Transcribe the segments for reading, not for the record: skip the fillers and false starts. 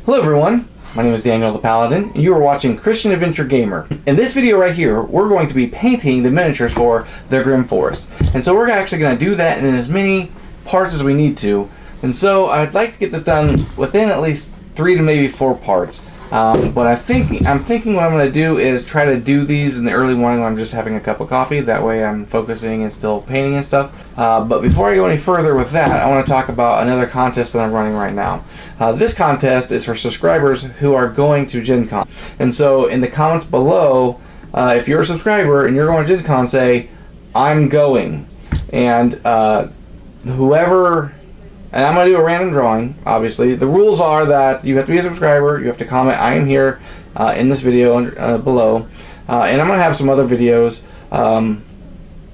Hello everyone, my name is Daniel the Paladin, and you are watching Christian Adventure Gamer. In this video right here, we're going to be painting the miniatures for the Grimm Forest. And so we're actually going to do that in as many parts as we need to. And so I'd like to get this done within at least 3 to maybe 4 parts. But I'm thinking what I'm going to do is try to do these in the early morning when I'm just having a cup of coffee. That way I'm focusing and still painting and stuff. But before I go any further with that, I want to talk about another contest that I'm running right now. This contest is for subscribers who are going to Gen Con. And so in the comments below, if you're a subscriber and you're going to Gen Con, say, I'm going. And whoever... And I'm going to do a random drawing, obviously. The rules are that you have to be a subscriber, you have to comment, I am here, in this video below. And I'm going to have some other videos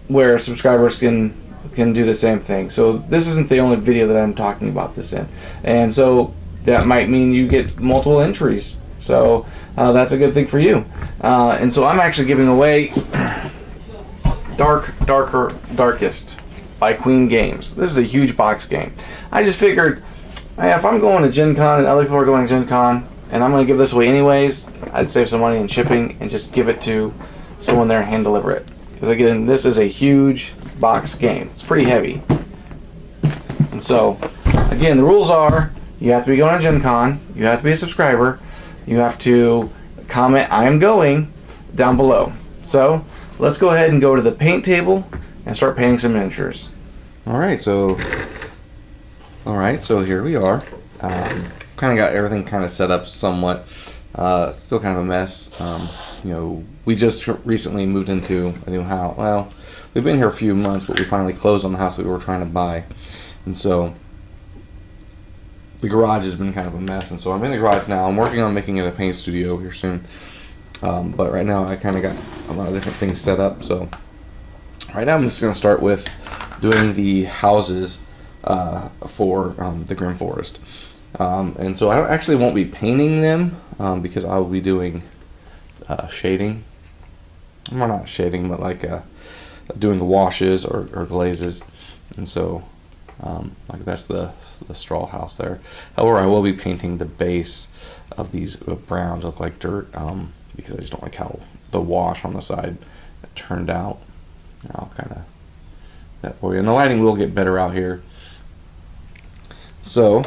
where subscribers can do the same thing. So this isn't the only video that I'm talking about this in. And so that might mean you get multiple entries. So that's a good thing for you. And so I'm actually giving away Darkest by Queen Games. This is a huge box game. I just figured, hey, if I'm going to Gen Con and other people are going to Gen Con, and I'm going to give this away anyways, I'd save some money in shipping and just give it to someone there and hand deliver it. Because again, this is a huge box game. It's pretty heavy. And so, again, the rules are, you have to be going to Gen Con, you have to be a subscriber, you have to comment, I am going, down below. So, let's go ahead and go to the paint table and start painting some miniatures. Alright, so here we are. Kind of got everything kind of set up somewhat. Still kind of a mess. We just recently moved into a new house. Well, we've been here a few months, but we finally closed on the house that we were trying to buy. And so the garage has been kind of a mess. And so I'm in the garage now. I'm working on making it a paint studio here soon. But right now I kind of got a lot of different things set up. So right now I'm just going to start with doing the houses for the Grimm Forest. And so I actually won't be painting them because I will be doing shading. Well, not shading, but like doing the washes or glazes. And so like that's the straw house there. However, I will be painting the base of these brown to look like dirt because I just don't like how the wash on the side turned out. I'll kind of that for you, and the lighting will get better out here. So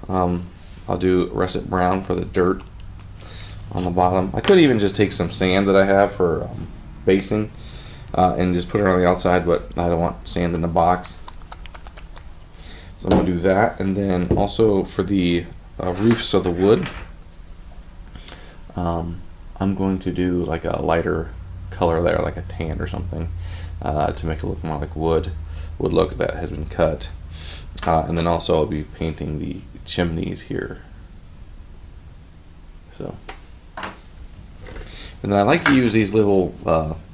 I'll do russet brown for the dirt on the bottom. I could even just take some sand that I have for basing and just put it on the outside, but I don't want sand in the box, so I'm going to do that. And then also for the roofs of the wood, I'm going to do like a lighter color there, like a tan or something, to make it look more like wood look that has been cut. And then also I'll be painting the chimneys here. So, and then I like to use these little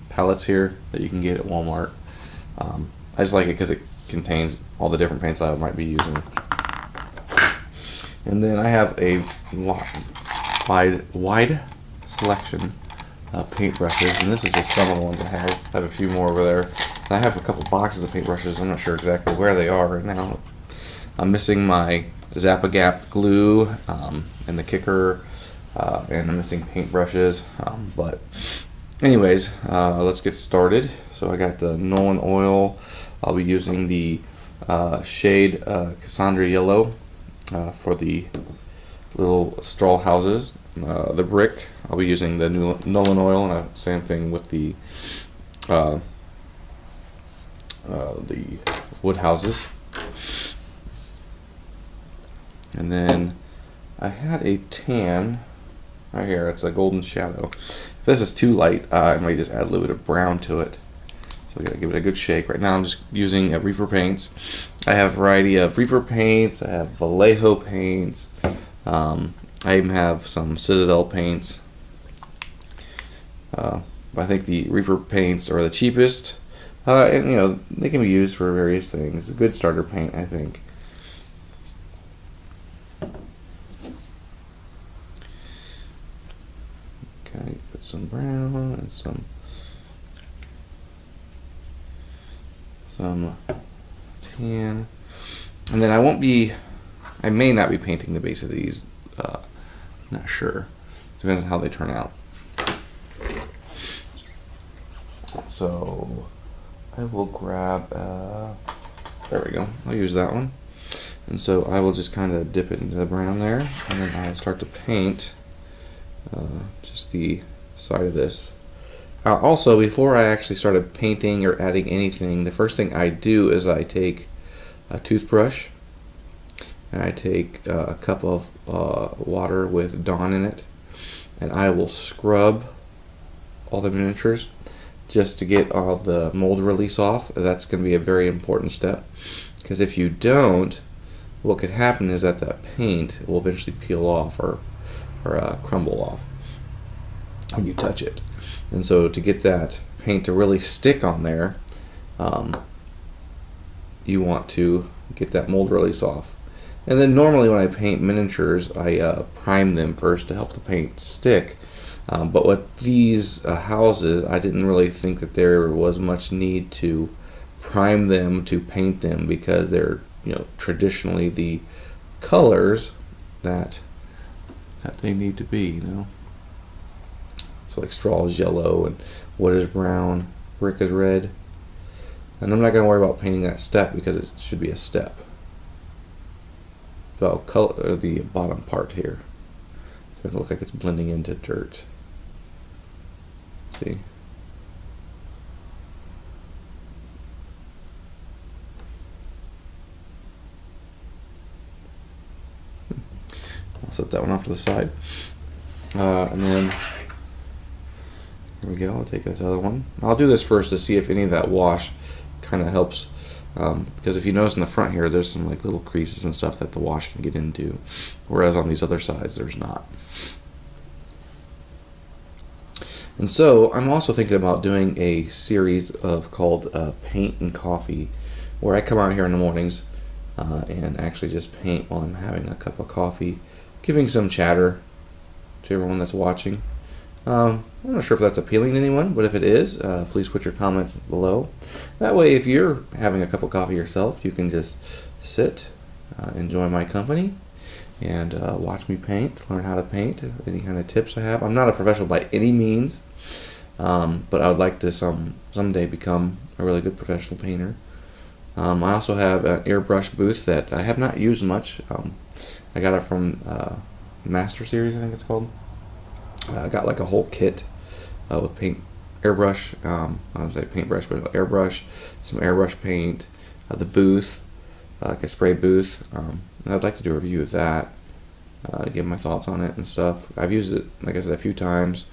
palettes here that you can get at Walmart. I just like it because it contains all the different paints I might be using. And then I have a wide selection of paintbrushes, and this is just some of the ones I have. I have a few more over there. And I have a couple boxes of paintbrushes. I'm not sure exactly where they are right now. I'm missing my Zap-A-Gap glue and the kicker, and I'm missing paintbrushes. But anyways, let's get started. So I got the Nolan oil. I'll be using the shade Cassandra Yellow for the little straw houses. The brick, I'll be using the Nolan oil, and same thing with the wood houses. And then I had a tan right here. It's a golden shadow. If this is too light, I might just add a little bit of brown to it. So we gotta give it a good shake. Right now I'm just using Reaper paints. I have a variety of Reaper paints. I have Vallejo paints. I even have some Citadel paints. I think the Reaper paints are the cheapest. And they can be used for various things. A good starter paint, I think. Okay, put some brown and some tan. And then I may not be painting the base of these Not sure. Depends on how they turn out. So I will grab, there we go. I'll use that one. And so I will just kind of dip it into the brown there, and then I'll start to paint just the side of this. Also, before I actually started painting or adding anything, the first thing I do is I take a toothbrush and I take a cup of water with Dawn in it, and I will scrub all the miniatures just to get all the mold release off. That's going to be a very important step, because if you don't, what could happen is that paint will eventually peel off or crumble off when you touch it. And so to get that paint to really stick on there, you want to get that mold release off. And then normally when I paint miniatures, I prime them first to help the paint stick. But with these houses, I didn't really think that there was much need to prime them to paint them, because they're, traditionally the colors that they need to be, So like straw is yellow and wood is brown, brick is red. And I'm not going to worry about painting that step, because it should be a step. So I'll color the bottom part here, so it'll look like it's blending into dirt. See? I'll set that one off to the side. And then here we go. I'll take this other one. I'll do this first to see if any of that wash kind of helps, because if you notice in the front here, there's some like little creases and stuff that the wash can get into, whereas on these other sides there's not. And so I'm also thinking about doing a series called Paint and Coffee, where I come out here in the mornings and actually just paint while I'm having a cup of coffee, giving some chatter to everyone that's watching. I'm not sure if that's appealing to anyone, but if it is, please put your comments below. That way, if you're having a cup of coffee yourself, you can just sit, enjoy my company, and watch me paint, learn how to paint, any kind of tips I have. I'm not a professional by any means, but I would like to someday become a really good professional painter. I also have an airbrush booth that I have not used much. I got it from Master Series, I think it's called. I got like a whole kit with paint, airbrush, I would say paintbrush, but airbrush, some airbrush paint, the booth, like a spray booth. I'd like to do a review of that, give my thoughts on it and stuff. I've used it, like I said, a few times.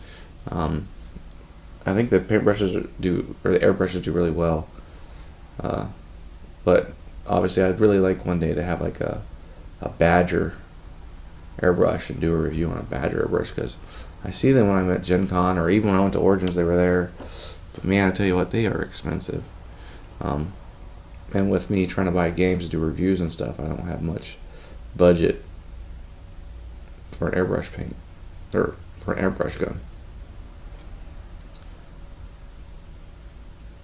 I think the paintbrushes or the airbrushes do really well. But obviously I'd really like one day to have like a Badger airbrush and do a review on a Badger airbrush, because I see them when I'm at Gen Con, or even when I went to Origins they were there. But man, I tell you what, they are expensive. And with me trying to buy games to do reviews and stuff, I don't have much budget for an airbrush paint, or for an airbrush gun.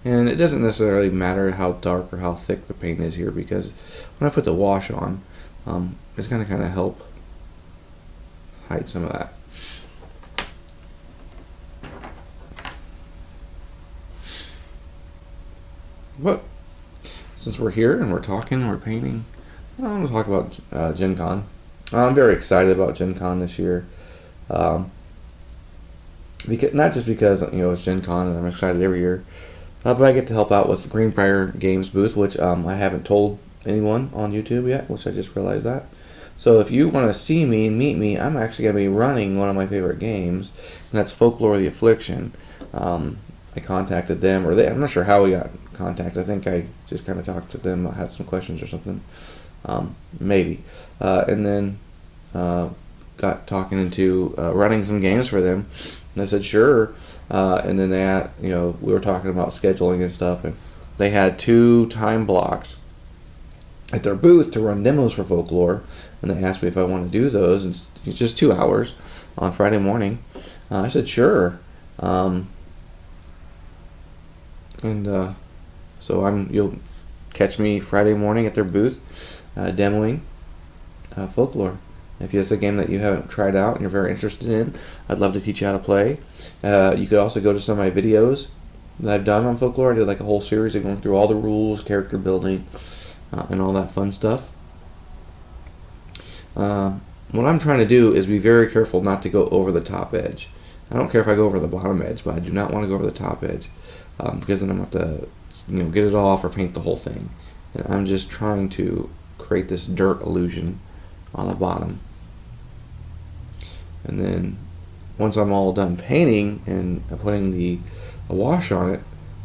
And it doesn't necessarily matter how dark or how thick the paint is here, because when I put the wash on, it's going to kind of help hide some of that. But since we're here and we're talking, we're painting, I'm going to talk about Gen Con. I'm very excited about Gen Con this year. Because, not just because it's Gen Con and I'm excited every year, but I get to help out with the Greenbrier Games booth, which I haven't told anyone on YouTube yet, which I just realized that. So if you want to see me and meet me, I'm actually going to be running one of my favorite games, and that's Folklore the Affliction. I contacted them, or I'm not sure how we got contacted. I think I just kind of talked to them. I had some questions or something, maybe. And then got talking into running some games for them. And I said, sure. And then they, we were talking about scheduling and stuff, and they had 2 time blocks at their booth to run demos for Folklore, and they asked me if I want to do those, and it's just 2 hours on Friday morning. I said, sure. So you'll catch me Friday morning at their booth, demoing Folklore. If it's a game that you haven't tried out and you're very interested in, I'd love to teach you how to play. You could also go to some of my videos that I've done on Folklore. I did like a whole series of going through all the rules, character building, and all that fun stuff. What I'm trying to do is be very careful not to go over the top edge. I don't care if I go over the bottom edge, but I do not want to go over the top edge, because then I'm going to have to get it off or paint the whole thing. And I'm just trying to create this dirt illusion on the bottom. And then once I'm all done painting and putting the wash on it,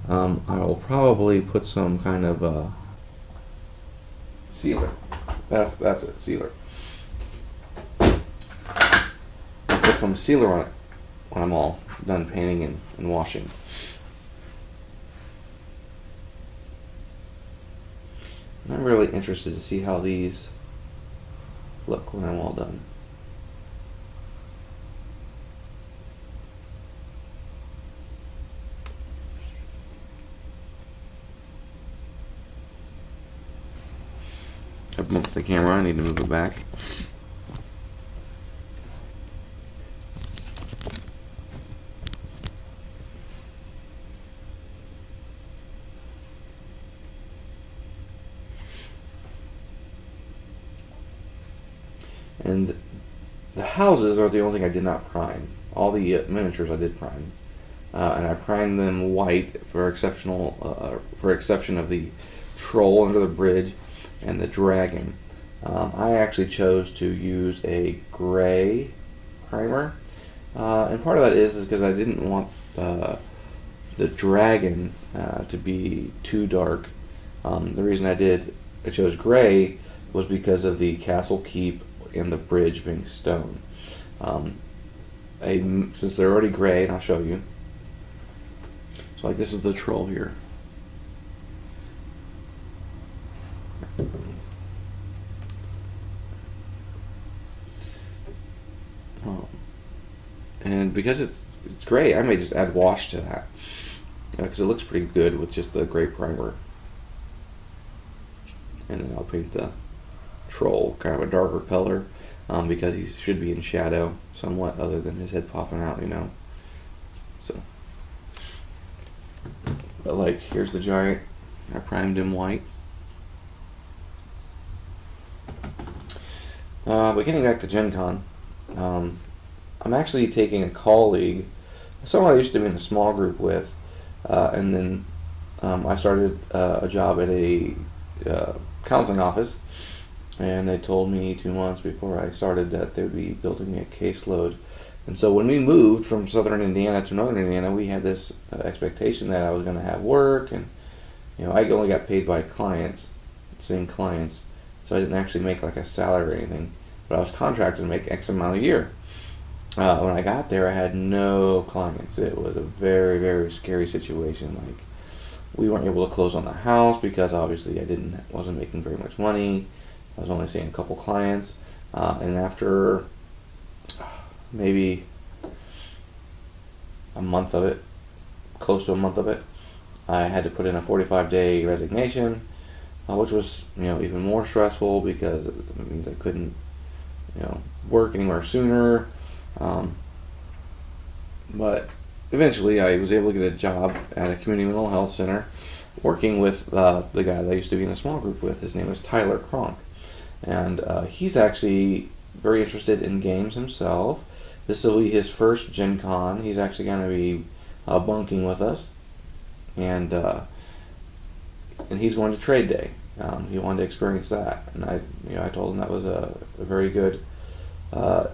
I will probably put some kind of sealer. That's it, sealer. I'll put some sealer on it when I'm all done painting and washing. And I'm really interested to see how these look when I'm all done. I've moved the camera, I need to move it back. And the houses are the only thing I did not prime. All the miniatures I did prime, and I primed them white for exception of the troll under the bridge and the dragon. I actually chose to use a gray primer, and part of that is because I didn't want the dragon to be too dark. The reason I chose gray was because of the castle keep and the bridge being stone. Since they're already gray, and I'll show you. So like this is the troll here. And because it's gray, I may just add wash to that, because it looks pretty good with just the gray primer. And then I'll paint the troll kind of a darker color, because he should be in shadow somewhat, other than his head popping out, So, but like here's the giant. I primed him white. But getting back to Gen Con, I'm actually taking a colleague, someone I used to be in a small group with, and then I started a job at a counseling office, and they told me 2 months before I started that they would be building me a caseload. And so when we moved from southern Indiana to northern Indiana, we had this expectation that I was going to have work, and I only got paid by clients, seeing clients, so I didn't actually make like a salary or anything, but I was contracted to make X amount a year. When I got there, I had no clients. It was a very, very scary situation. Like, we weren't able to close on the house because obviously I wasn't making very much money. I was only seeing a couple clients, and after maybe a month of it, close to a month of it, I had to put in a 45-day resignation, which was even more stressful because it means I couldn't work anywhere sooner. But eventually I was able to get a job at a community mental health center working with the guy that I used to be in a small group with. His name is Tyler Kronk, and he's actually very interested in games himself. This will be his first Gen Con. He's actually going to be bunking with us, and he's going to Trade Day. He wanted to experience that, and I told him that was a very good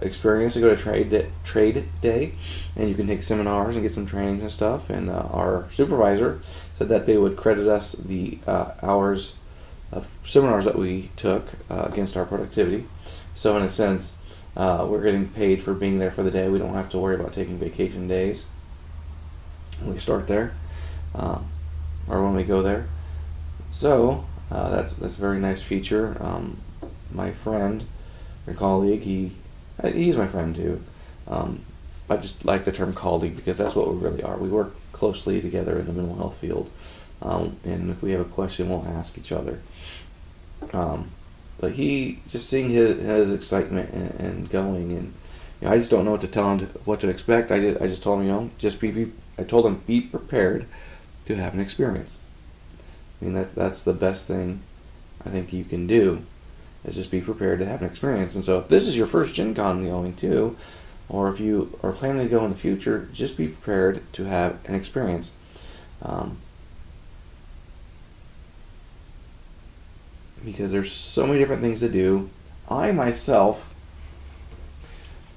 experience to go to Trade Day, and you can take seminars and get some trainings and stuff. And our supervisor said that they would credit us the hours of seminars that we took against our productivity. So in a sense, we're getting paid for being there for the day. We don't have to worry about taking vacation days when we start there, or when we go there. So that's a very nice feature. My friend and colleague, he's my friend too. I just like the term colleague because that's what we really are. We work closely together in the mental health field, and if we have a question, we'll ask each other. but he just seeing his excitement and going, and I just don't know what to tell him what to expect. I just told him, just I told him be prepared to have an experience. I mean that's the best thing I think you can do, is just be prepared to have an experience. And so if this is your first Gen Con going to, or if you are planning to go in the future, just be prepared to have an experience. Because there's so many different things to do. I myself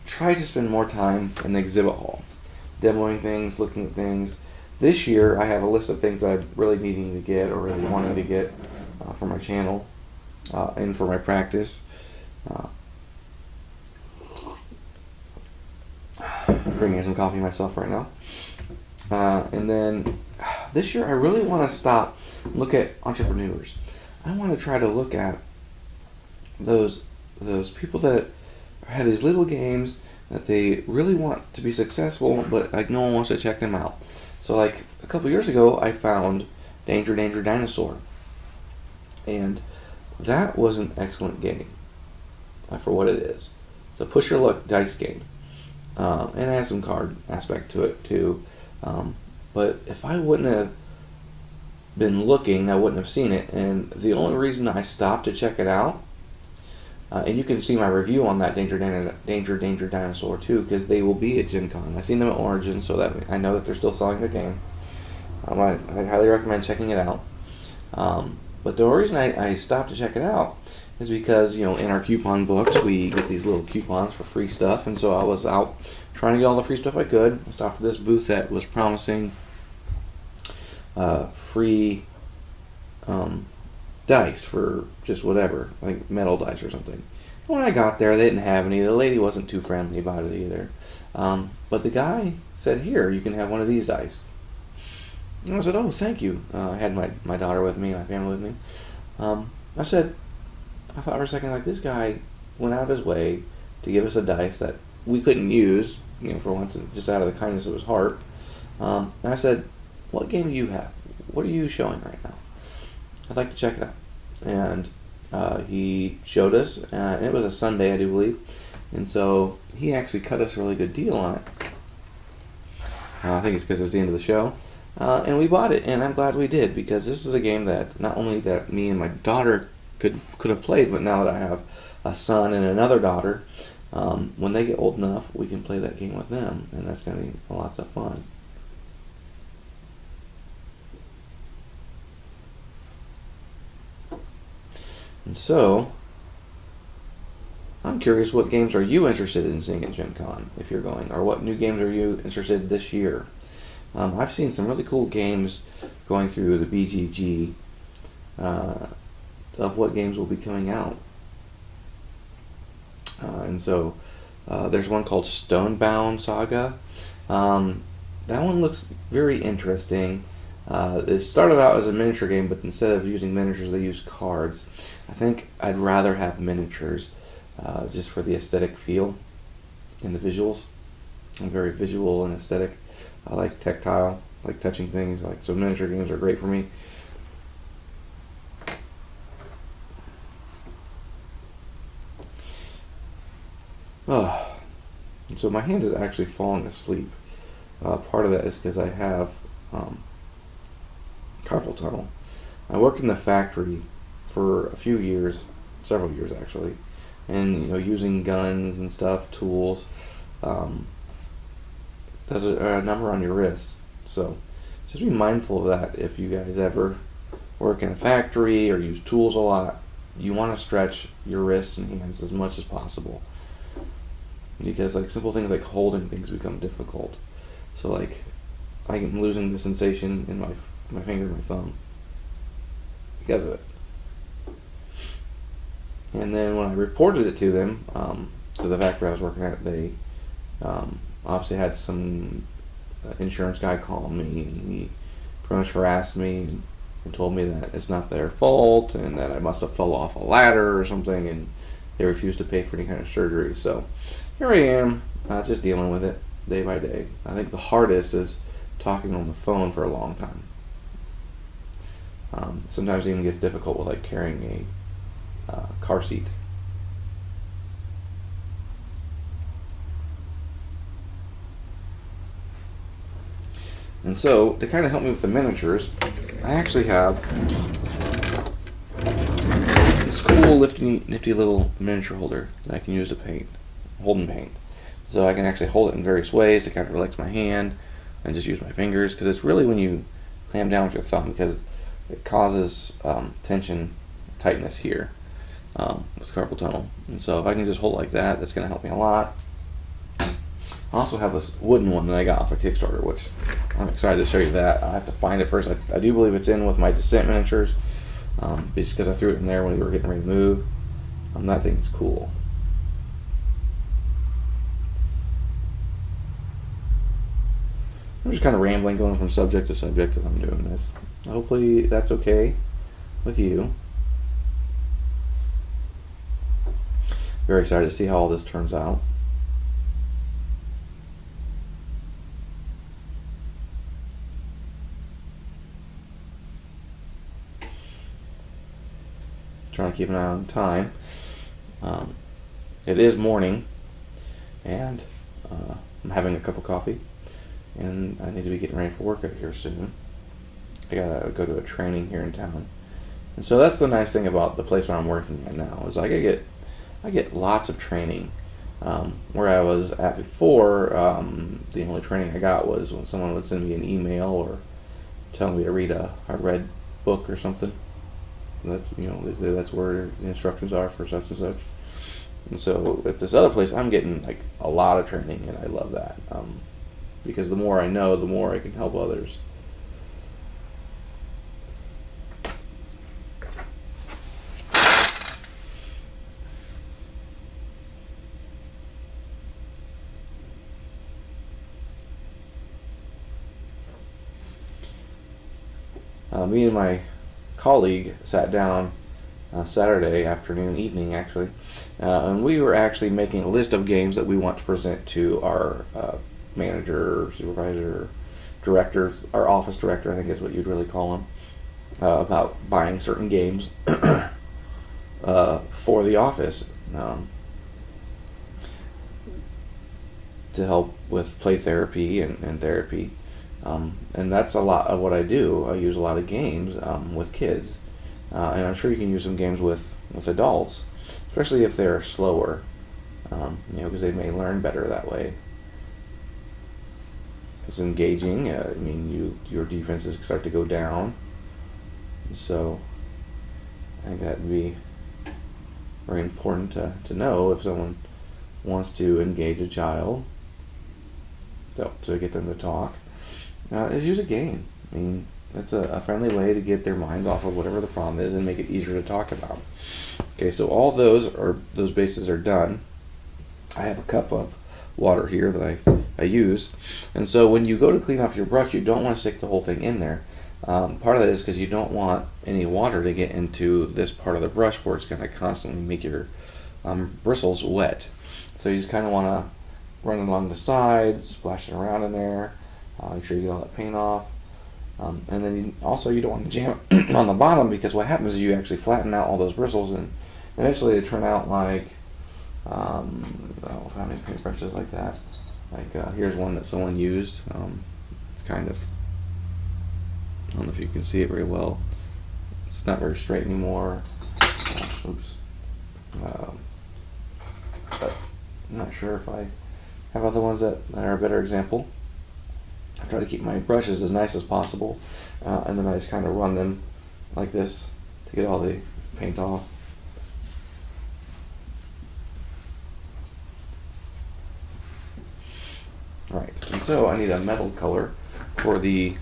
try to spend more time in the exhibit hall, demoing things, looking at things. This year I have a list of things that I'm really needing to get, or really wanting to get for my channel and for my practice. Drinking some coffee myself right now. And then this year I really want to stop and look at entrepreneurs. I want to try to look at those people that have these little games that they really want to be successful, but like no one wants to check them out. So like a couple years ago, I found Danger Danger Dinosaur, and that was an excellent game for what it is. It's a push your luck dice game, and it has some card aspect to it too. But if I wouldn't have been looking, I wouldn't have seen it. And the only reason I stopped to check it out, and you can see my review on that Danger Dinosaur too, because they will be at Gen Con. I've seen them at Origin, so that I know that they're still selling the game. I highly recommend checking it out. But the only reason I stopped to check it out is because, in our coupon books, we get these little coupons for free stuff, and so I was out trying to get all the free stuff I could. I stopped at this booth that was promising free dice for just whatever, like metal dice or something. When I got there, they didn't have any. The lady wasn't too friendly about it either. But the guy said, "Here, you can have one of these dice." And I said, "Oh, thank you." I had my daughter with me, my family with me. I thought for a second, like, this guy went out of his way to give us a dice that we couldn't use, for once, just out of the kindness of his heart. And I said, "What game do you have? What are you showing right now? I'd like to check it out." And he showed us, and it was a Sunday, I do believe. And so he actually cut us a really good deal on it. I think it's because it was the end of the show. And we bought it, and I'm glad we did, because this is a game that not only that me and my daughter could have played, but now that I have a son and another daughter, when they get old enough, we can play that game with them, and that's going to be lots of fun. And so, I'm curious, what games are you interested in seeing at Gen Con if you're going? Or what new games are you interested in this year? I've seen some really cool games going through the BGG of what games will be coming out. And so, there's one called Stonebound Saga. That one looks very interesting. It started out as a miniature game, but instead of using miniatures, they use cards. I think I'd rather have miniatures, just for the aesthetic feel and the visuals. I'm very visual and aesthetic. I like tactile, like touching things. So miniature games are great for me. And so my hand is actually falling asleep. Part of that is because I have carpal tunnel. I worked in the factory for a few years, several years actually, and using guns and stuff, tools, does a number on your wrists. So just be mindful of that. If you guys ever work in a factory or use tools a lot, you want to stretch your wrists and hands as much as possible, because simple things like holding things become difficult. So I'm losing the sensation in my finger and my thumb because of it. And then when I reported it to them, to the factory I was working at, they obviously had some insurance guy call me, and he pretty much harassed me and told me that it's not their fault and that I must have fell off a ladder or something, and they refused to pay for any kind of surgery. So here I am, just dealing with it day by day. I think the hardest is talking on the phone for a long time. Sometimes it even gets difficult with carrying car seat. And so, to kind of help me with the miniatures, I actually have this cool, nifty little miniature holder that I can use to hold and paint. So I can actually hold it in various ways to kind of relax my hand and just use my fingers, because it's really when you clamp down with your thumb, because it causes tension, tightness here with carpal tunnel. And so if I can just hold it like that, that's going to help me a lot. I also have this wooden one that I got off of Kickstarter, which I'm excited to show you that. I have to find it first. I do believe it's in with my Descent miniatures, just because I threw it in there when we were getting ready to move. That thing is cool. I'm just kind of rambling, going from subject to subject as I'm doing this. Hopefully that's okay with you. Very excited to see how all this turns out. Trying to keep an eye on time. It is morning, and I'm having a cup of coffee, and I need to be getting ready for work out here soon. I gotta go to a training here in town, and so that's the nice thing about the place where I'm working at now, is I get lots of training. Where I was at before, the only training I got was when someone would send me an email or tell me to read a read book or something. That's, they say that's where the instructions are for such and such. And so at this other place, I'm getting like a lot of training, and I love that, because the more I know, the more I can help others. Me and my colleague sat down Saturday afternoon, evening actually, and we were actually making a list of games that we want to present to our manager, supervisor, directors, our office director, I think is what you'd really call him, about buying certain games for the office to help with play therapy and therapy. And that's a lot of what I do. I use a lot of games with kids, and I'm sure you can use some games with adults, especially if they're slower, because they may learn better that way. It's engaging. Your defenses start to go down, so I think that would be very important to know if someone wants to engage a child, to get them to talk. Is use a game. That's a friendly way to get their minds off of whatever the problem is and make it easier to talk about. Okay, so all those bases are done. I have a cup of water here that I use, and so when you go to clean off your brush, you don't want to stick the whole thing in there. Part of that is because you don't want any water to get into this part of the brush where it's going to constantly make your bristles wet. So you just kind of want to run it along the side, splash it around in there. Make sure you get all that paint off. And then you don't want to jam it on the bottom, because what happens is you actually flatten out all those bristles, and eventually they turn out like, I don't know any paintbrushes like that. Like here's one that someone used. It's kind of, I don't know if you can see it very well. It's not very straight anymore. Oops. But I'm not sure if I have other ones that are a better example. I try to keep my brushes as nice as possible, and then I just kind of run them like this to get all the paint off. Alright, and so I need a metal color for the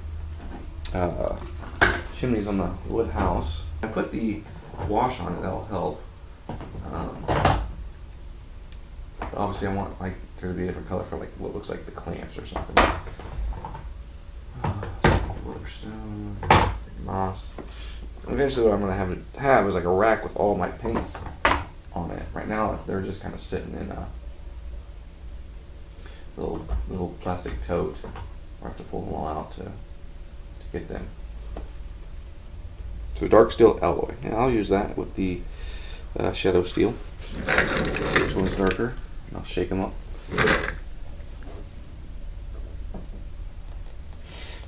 chimneys on the wood house. I put the wash on it, that'll help. Obviously I want there to be a different color for what looks like the clamps or something. Stone, moss. Eventually, what I'm going to have is like a rack with all my paints on it. Right now, they're just kind of sitting in a little plastic tote. I have to pull them all out to get them. So dark steel alloy, and I'll use that with the shadow steel. Let's see which one's darker. I'll shake them up.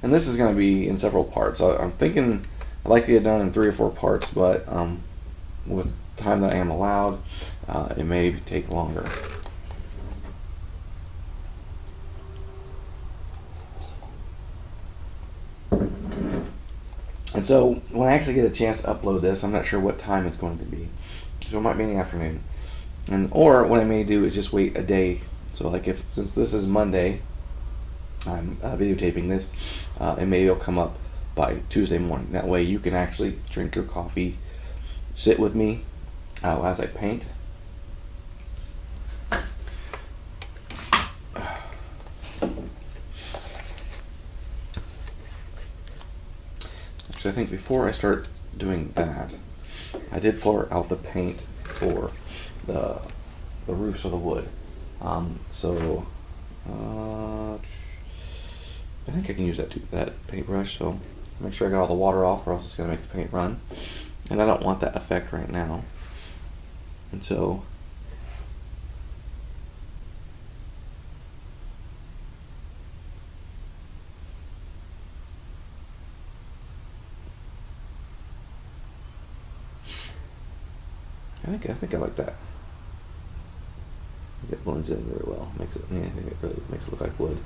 And this is going to be in several parts. I'm thinking I'd like to get it done in 3 or 4 parts, but with time that I am allowed, it may take longer. And so when I actually get a chance to upload this, I'm not sure what time it's going to be. So it might be in the afternoon. Or what I may do is just wait a day. So like since this is Monday, I'm videotaping this, and maybe it'll come up by Tuesday morning. That way you can actually drink your coffee, sit with me as I paint. Actually, I think before I start doing that, I did pour out the paint for the roofs of the wood. So I think I can use that paintbrush. So make sure I got all the water off, or else it's going to make the paint run. And I don't want that effect right now. And so I think I like that. It blends in very well. I think it really makes it look like wood.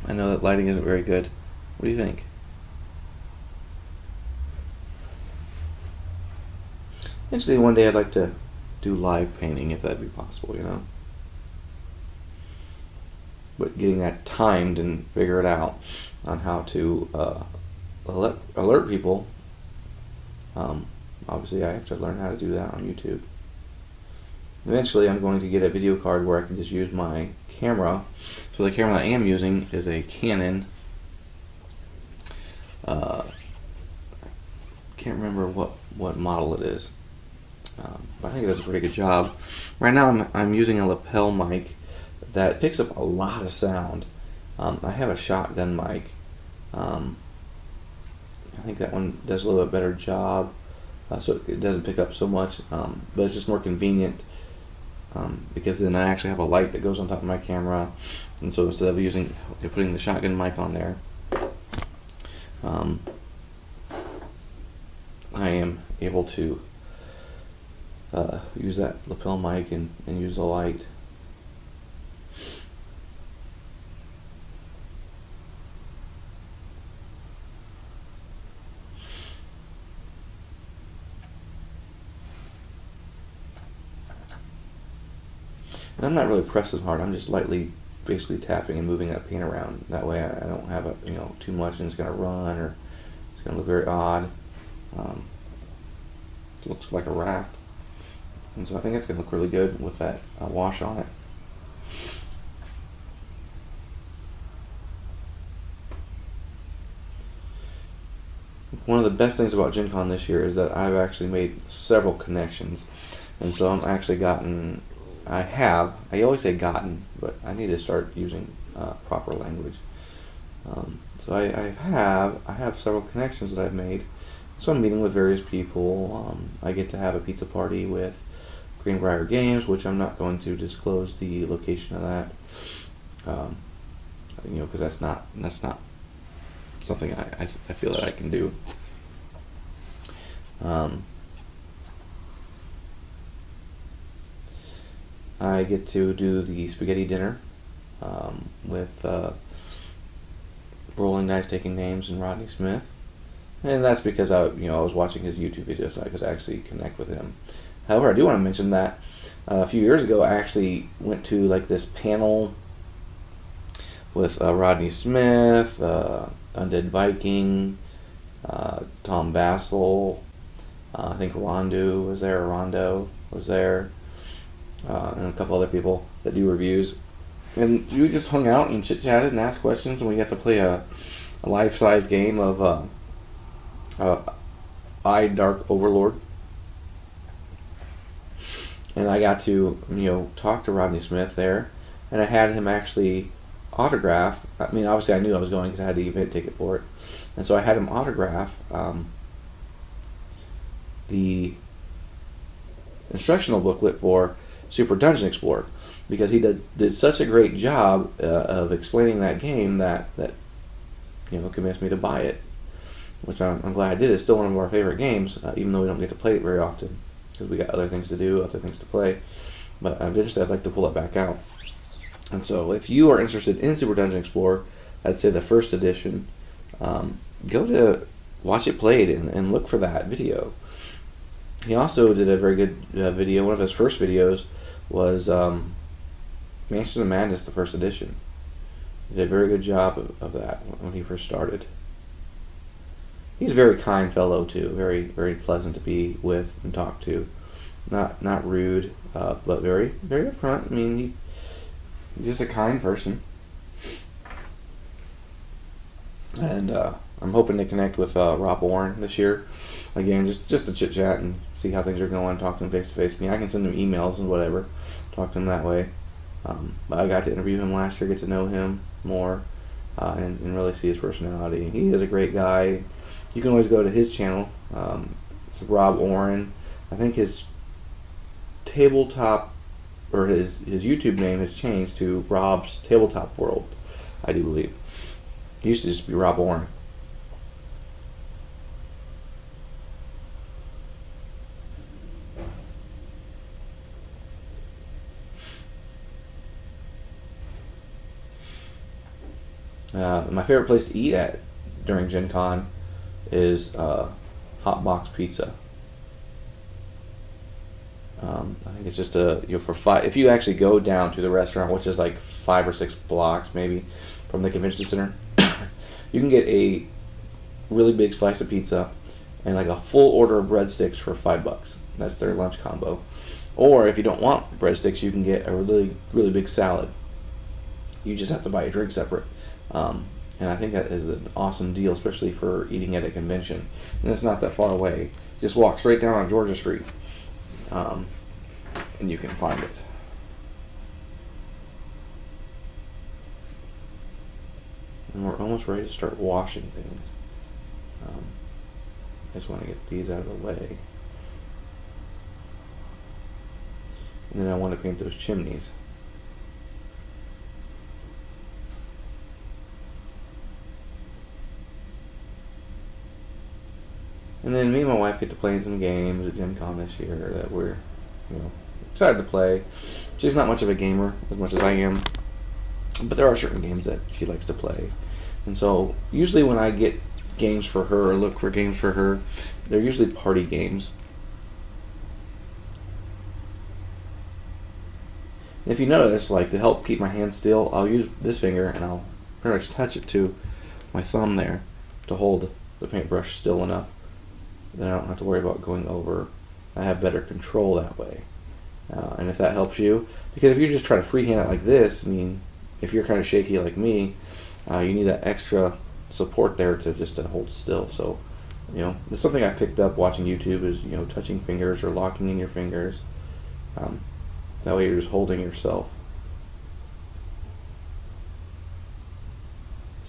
I know that lighting isn't very good. What do you think? Eventually, one day I'd like to do live painting, if that'd be possible, you know. But getting that timed and figure it out on how to alert people. Obviously, I have to learn how to do that on YouTube. Eventually, I'm going to get a video card where I can just use my camera. So the camera that I am using is a Canon. Can't remember what model it is. But I think it does a pretty good job. Right now, I'm using a lapel mic that picks up a lot of sound. I have a shotgun mic. I think that one does a little bit better job. So it doesn't pick up so much, but it's just more convenient because then I actually have a light that goes on top of my camera, and so instead of putting the shotgun mic on there, I am able to use that lapel mic and use the light. And I'm not really pressing hard. I'm just lightly, basically tapping and moving that paint around. That way, I don't have too much and it's going to run or it's going to look very odd. It looks like a raft, and so I think it's going to look really good with that wash on it. One of the best things about Gen Con this year is that I've actually made several connections, and so I'm actually I always say gotten, but I need to start using proper language. So I have several connections that I've made. So I'm meeting with various people. I get to have a pizza party with Greenbrier Games, which I'm not going to disclose the location of that, because that's not something I feel that I can do. I get to do the spaghetti dinner with Rolling Dice Taking Names and Rodney Smith, and that's because I was watching his YouTube videos, so I could actually connect with him. However, I do want to mention that a few years ago I actually went to this panel with Rodney Smith, Undead Viking, Tom Bassel, I think Rondo was there, and a couple other people that do reviews. And we just hung out and chit-chatted and asked questions, and we got to play a life-size game of I, Dark Overlord. And I got to, talk to Rodney Smith there, and I had him actually autograph. I mean, obviously I knew I was going because I had the event ticket for it. And so I had him autograph the instructional booklet for Super Dungeon Explorer, because he did such a great job of explaining that game that convinced me to buy it, which I'm glad I did. It's still one of our favorite games, even though we don't get to play it very often because we got other things to do, other things to play. But eventually I'd like to pull it back out. And so if you are interested in Super Dungeon Explorer, I'd say the first edition, go to Watch It Played and look for that video. He also did a very good video. One of his first videos was Mansions of Madness, the first edition. He did a very good job of that when he first started. He's a very kind fellow too, very, very pleasant to be with and talk to. Not rude, but very, very upfront. I mean, he's just a kind person. And I'm hoping to connect with Rob Warren this year. Again, just to chit chat and see how things are going, talk to him face to face. I mean, I can send him emails and whatever, talk to him that way. But I got to interview him last year, get to know him more, and really see his personality. He is a great guy. You can always go to his channel. It's Rob Warren. I think his tabletop, or his YouTube name has changed to Rob's Tabletop World, I do believe. He used to just be Rob Warren. My favorite place to eat at during Gen Con is Hot Box Pizza. I think it's just for five. If you actually go down to the restaurant, which is like 5 or 6 blocks maybe from the convention center, you can get a really big slice of pizza and like a full order of breadsticks for $5. That's their lunch combo. Or if you don't want breadsticks, you can get a really, really big salad. You just have to buy a drink separate. And I think that is an awesome deal, especially for eating at a convention. And it's not that far away. Just walk straight down on Georgia Street, and you can find it. And we're almost ready to start washing things. I just want to get these out of the way. And then I want to paint those chimneys. And then me and my wife get to play some games at Gen Con this year that we're, excited to play. She's not much of a gamer as much as I am, but there are certain games that she likes to play. And so usually when I get games for her or look for games for her, they're usually party games. And if you notice, like to help keep my hands still, I'll use this finger and I'll pretty much touch it to my thumb there to hold the paintbrush still enough. Then I don't have to worry about going over. I have better control that way. And if that helps you, because if you just try to freehand it like this, I mean, if you're kind of shaky like me, you need that extra support there to just to hold still. So, it's something I picked up watching YouTube is, touching fingers or locking in your fingers. That way you're just holding yourself.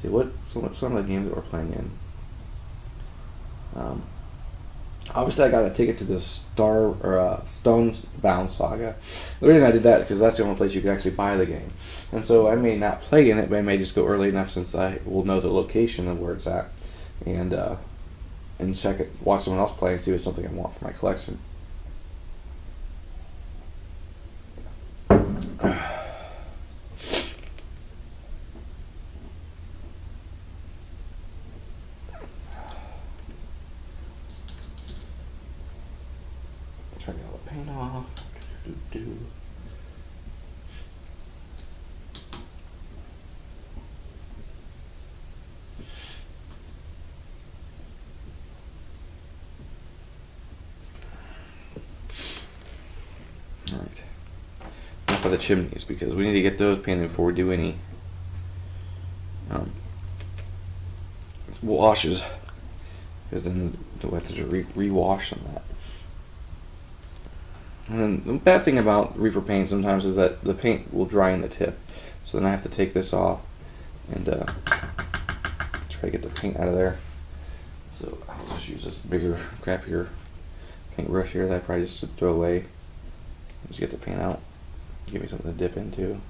See, some of the games that we're playing in. Obviously, I got a ticket to the Stonebound Saga. The reason I did that is because that's the only place you could actually buy the game, and so I may not play in it, but I may just go early enough since I will know the location of where it's at, and check it, watch someone else play, and see if it's something I want for my collection. Try to get all the paint off. Alright. Now for the chimneys, because we need to get those painted before we do any washes, because then we'll have to re-wash on that. And then the bad thing about reefer paint sometimes is that the paint will dry in the tip, so then I have to take this off and try to get the paint out of there. So I'll just use this bigger, crappier paintbrush here that I probably just throw away. Just get the paint out. Give me something to dip into.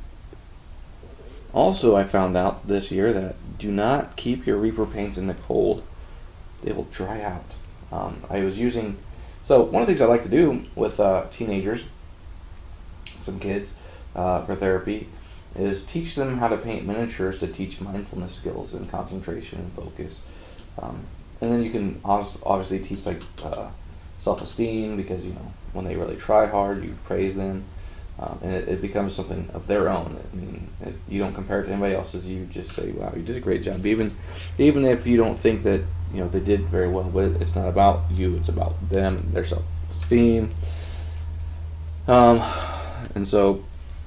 Also, I found out this year that do not keep your Reaper paints in the cold. They will dry out. I was using... So, one of the things I like to do with teenagers, some kids, for therapy, is teach them how to paint miniatures to teach mindfulness skills and concentration and focus. And then you can obviously teach like self-esteem, because when they really try hard, you praise them. And it becomes something of their own. I mean, you don't compare it to anybody else's. You just say, "Wow, you did a great job." Even if you don't think that they did very well, but it's not about you. It's about them and their self-esteem. And so,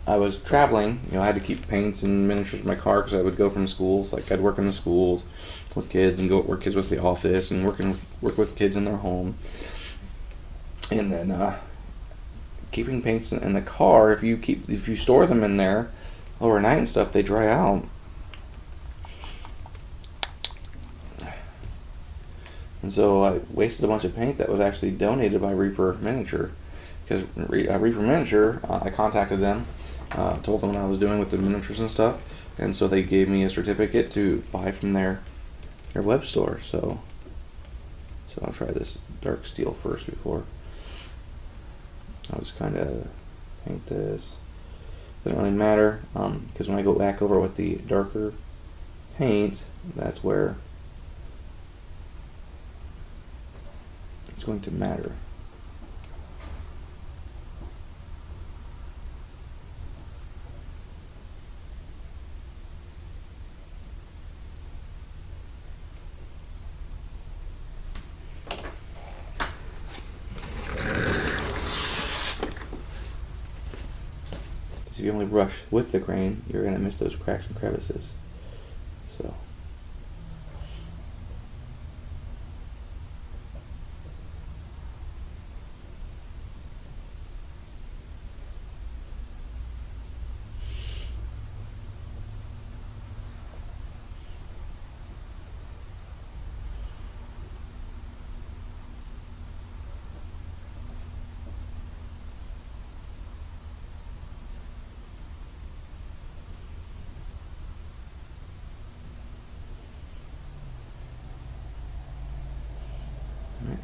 I was traveling. I had to keep paints and miniatures in my car because I would go from schools. Like I'd work in the schools with kids and go work kids with the office and work with kids in their home. And then. Keeping paints in the car, if you store them in there overnight and stuff, they dry out. And so I wasted a bunch of paint that was actually donated by Reaper Miniature. Because Reaper Miniature, I contacted them, told them what I was doing with the miniatures and stuff, and so they gave me a certificate to buy from their web store. So I'll try this dark steel first before. I'll just kind of paint this. Doesn't really matter, because when I go back over with the darker paint, that's where it's going to matter. If you only brush with the grain, you're going to miss those cracks and crevices. So.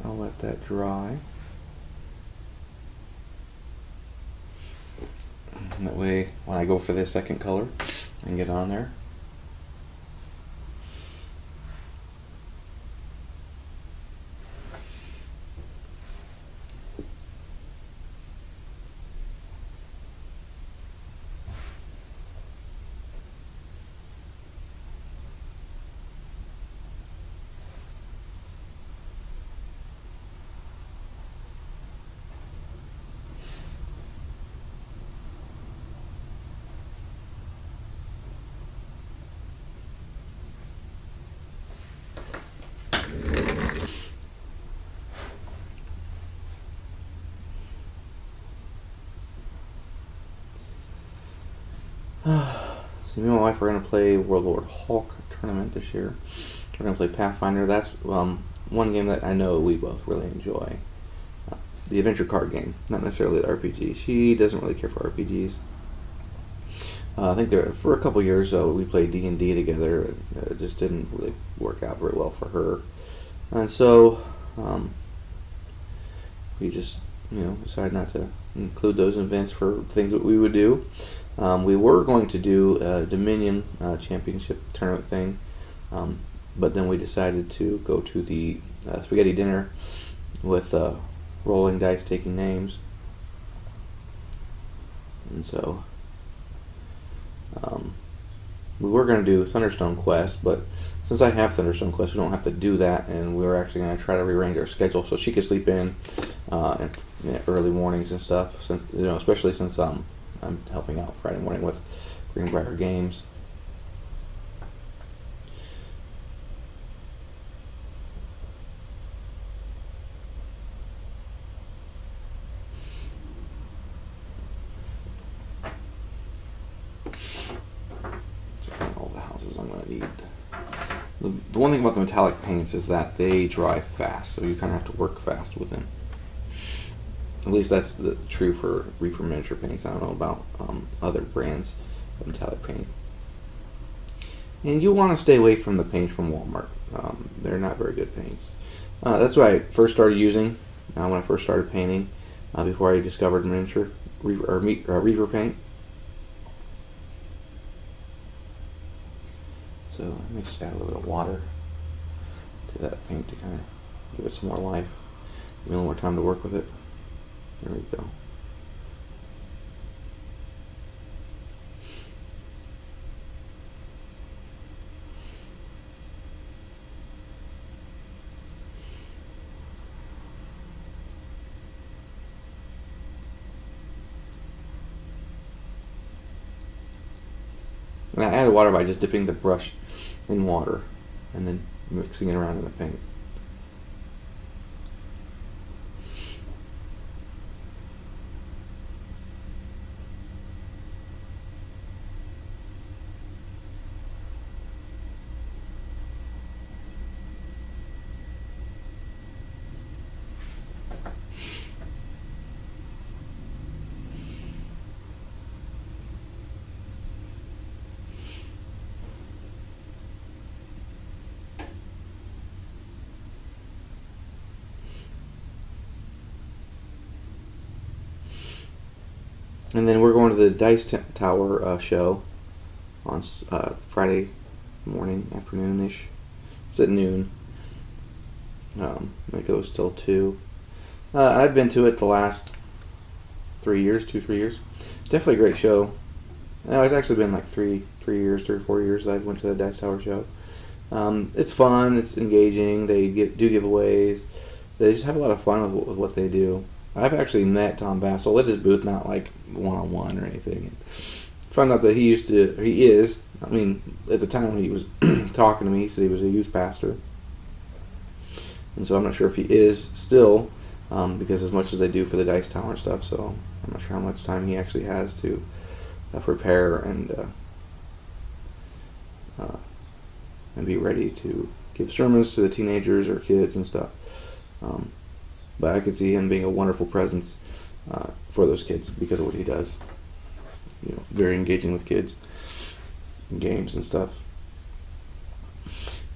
I'll let that dry. And that way, when I go for the second color and get on there, so me and my wife are going to play World Lord Hulk tournament this year. We're going to play Pathfinder. That's one game that I know we both really enjoy. The adventure card game, not necessarily the RPG. She doesn't really care for RPGs. I think for a couple years we played D&D together. It just didn't really work out very well for her. And so we just decided not to include those events for things that we would do. We were going to do a Dominion Championship tournament thing, but then we decided to go to the spaghetti dinner with rolling dice, taking names. And so we were going to do Thunderstone Quest, but since I have Thunderstone Quest, we don't have to do that, and we were actually going to try to rearrange our schedule so she could sleep in early mornings and stuff, since, especially since I'm helping out Friday morning with Greenbrier Games. All the houses I'm going to need. The one thing about the metallic paints is that they dry fast, so you kind of have to work fast with them. At least that's true for Reefer miniature paints. I don't know about other brands of metallic paint. And you want to stay away from the paints from Walmart. They're not very good paints. That's what I first started using when I first started painting, before I discovered miniature Reefer paint. So let me just add a little bit of water to that paint to kind of give it some more life. Give me a little more time to work with it. There we go. And I added water by just dipping the brush in water and then mixing it around in the paint. And then we're going to the Dice Tower show on Friday morning, afternoon-ish. It's at noon. It goes till 2. I've been to it the last 3 years, 3 years. Definitely a great show. It's actually been like 3 or 4 years that I've went to the Dice Tower show. It's fun. It's engaging. They do giveaways. They just have a lot of fun with what they do. I've actually met Tom Vassell at his booth, not like one-on-one or anything. Found out that he is. I mean, at the time when he was talking to me, he said he was a youth pastor. And so I'm not sure if he is still, because as much as they do for the Dice Tower and stuff, so I'm not sure how much time he actually has to prepare and be ready to give sermons to the teenagers or kids and stuff. But I could see him being a wonderful presence for those kids because of what he does. Very engaging with kids, games and stuff.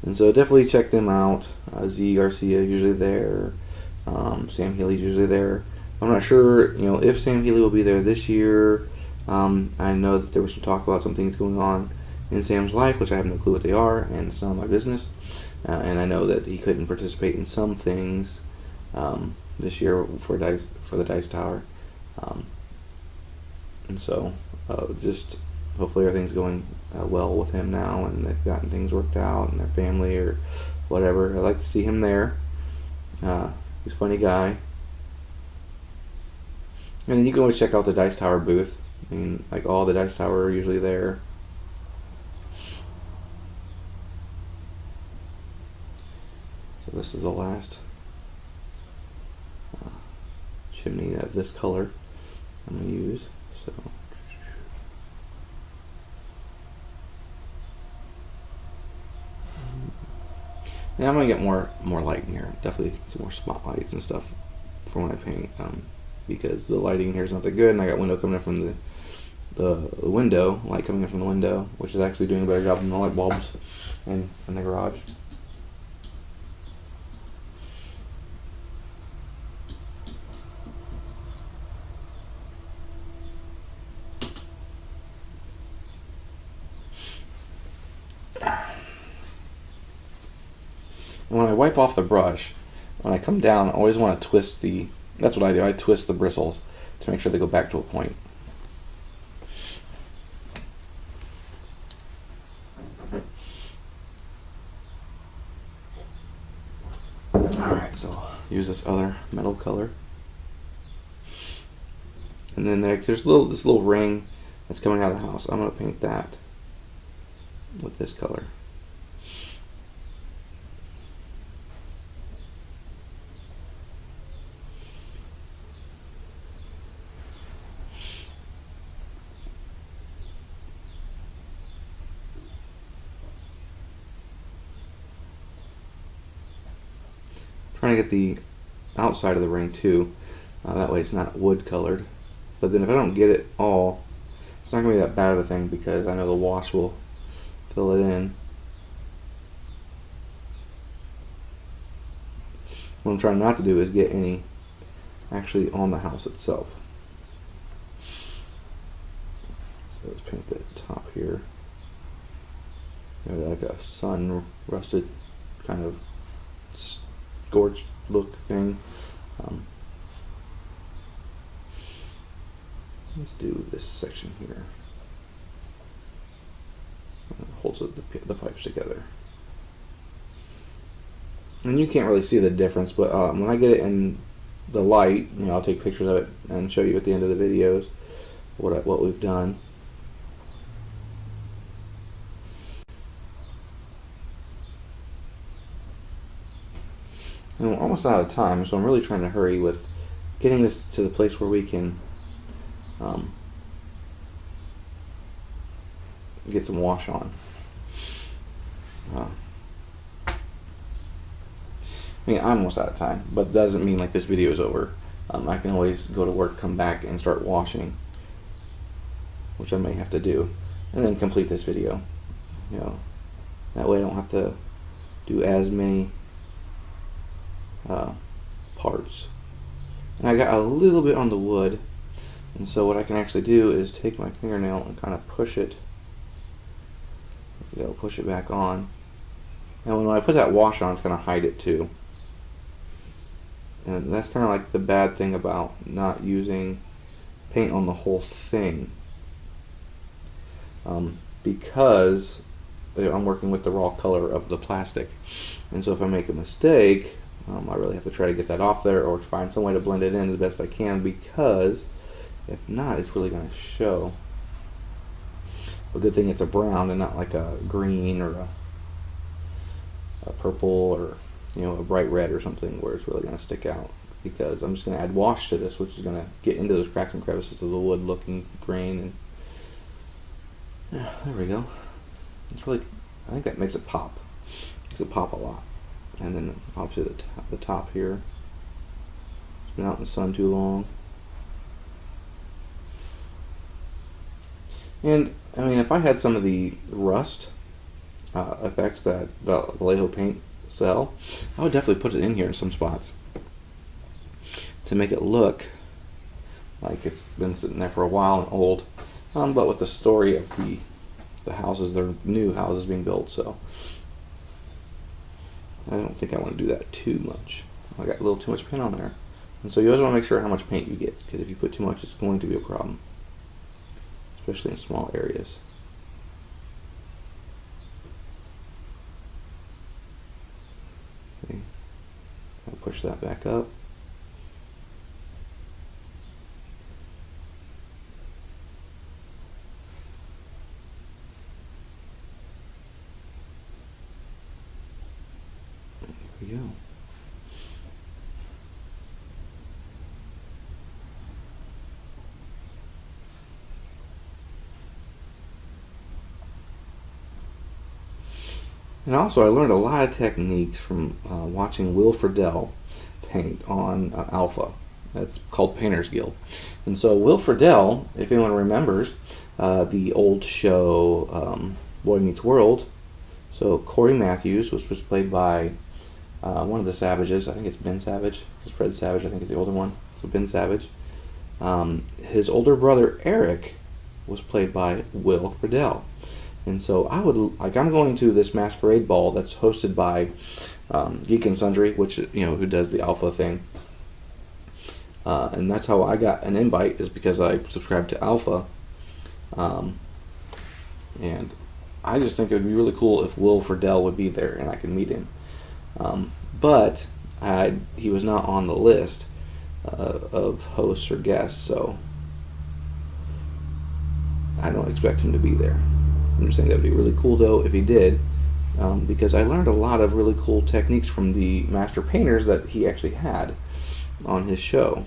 And so definitely check them out. Z Garcia usually there. Sam Healy's usually there. I'm not sure, if Sam Healy will be there this year. I know that there was some talk about some things going on in Sam's life, which I have no clue what they are, and it's none of my business. And I know that he couldn't participate in some things this year for the Dice Tower. And so just hopefully everything's going well with him now, and they've gotten things worked out and their family or whatever. I'd like to see him there. He's a funny guy. And then you can always check out the Dice Tower booth. I mean, like all the Dice Tower are usually there. So this is the last chimney of this color I'm going to use. So and I'm going to get more light in here. Definitely some more spotlights and stuff for when I paint, because the lighting in here is not that good, and I got window coming in from the window, light coming in from the window, which is actually doing a better job than the light bulbs in the garage. And when I wipe off the brush, when I come down, I always want to twist that's what I do, I twist the bristles to make sure they go back to a point. Alright, so use this other metal color. And then there's this little ring that's coming out of the house. I'm going to paint that with this color. Trying to get the outside of the ring too That way it's not wood colored. But then if I don't get it all, it's not going to be that bad of a thing because I know the wash will fill it in. What I'm trying not to do is get any actually on the house itself. So let's paint the top here. Like a sun rusted kind of scorched look thing. Let's do this section here. It holds the pipes together. And you can't really see the difference, but when I get it in the light, I'll take pictures of it and show you at the end of the videos what we've done. And we're almost out of time, so I'm really trying to hurry with getting this to the place where we can get some wash on. I'm almost out of time, but it doesn't mean like this video is over. I can always go to work, come back, and start washing, which I may have to do, and then complete this video. That way I don't have to do as many parts. And I got a little bit on the wood, and so what I can actually do is take my fingernail and kind of push it. Push it back on, and when I put that wash on, it's going to hide it too. And that's kind of like the bad thing about not using paint on the whole thing, because I'm working with the raw color of the plastic, and so if I make a mistake, I really have to try to get that off there or find some way to blend it in as best I can, because if not, it's really going to show. A good thing it's a brown and not like a green or a purple or a bright red or something where it's really going to stick out, because I'm just going to add wash to this, which is going to get into those cracks and crevices of the wood looking grain. And yeah, there we go. It's really, I think that makes it pop. Makes it pop a lot. And then obviously the top here, it's been out in the sun too long. And if I had some of the rust effects that Vallejo paint sell, I would definitely put it in here in some spots to make it look like it's been sitting there for a while and old. But with the story of the houses, they're new houses being built, so I don't think I want to do that too much. I got a little too much paint on there, and so you always want to make sure how much paint you get, because if you put too much, it's going to be a problem, especially in small areas. Okay. I'll push that back up. There we go. And also, I learned a lot of techniques from watching Will Friedle paint on Alpha. That's called Painter's Guild. And so Will Friedle, if anyone remembers the old show Boy Meets World, so Corey Matthews, which was played by one of the Savages, I think it's Ben Savage, it's Fred Savage, I think is the older one, so Ben Savage. His older brother Eric was played by Will Friedle. And so I'm going to this masquerade ball that's hosted by Geek and Sundry, which who does the Alpha thing, and that's how I got an invite, is because I subscribed to Alpha, and I just think it would be really cool if Will Friedle would be there and I could meet him, but he was not on the list of hosts or guests, so I don't expect him to be there. I'm just saying that would be really cool though if he did, because I learned a lot of really cool techniques from the master painters that he actually had on his show.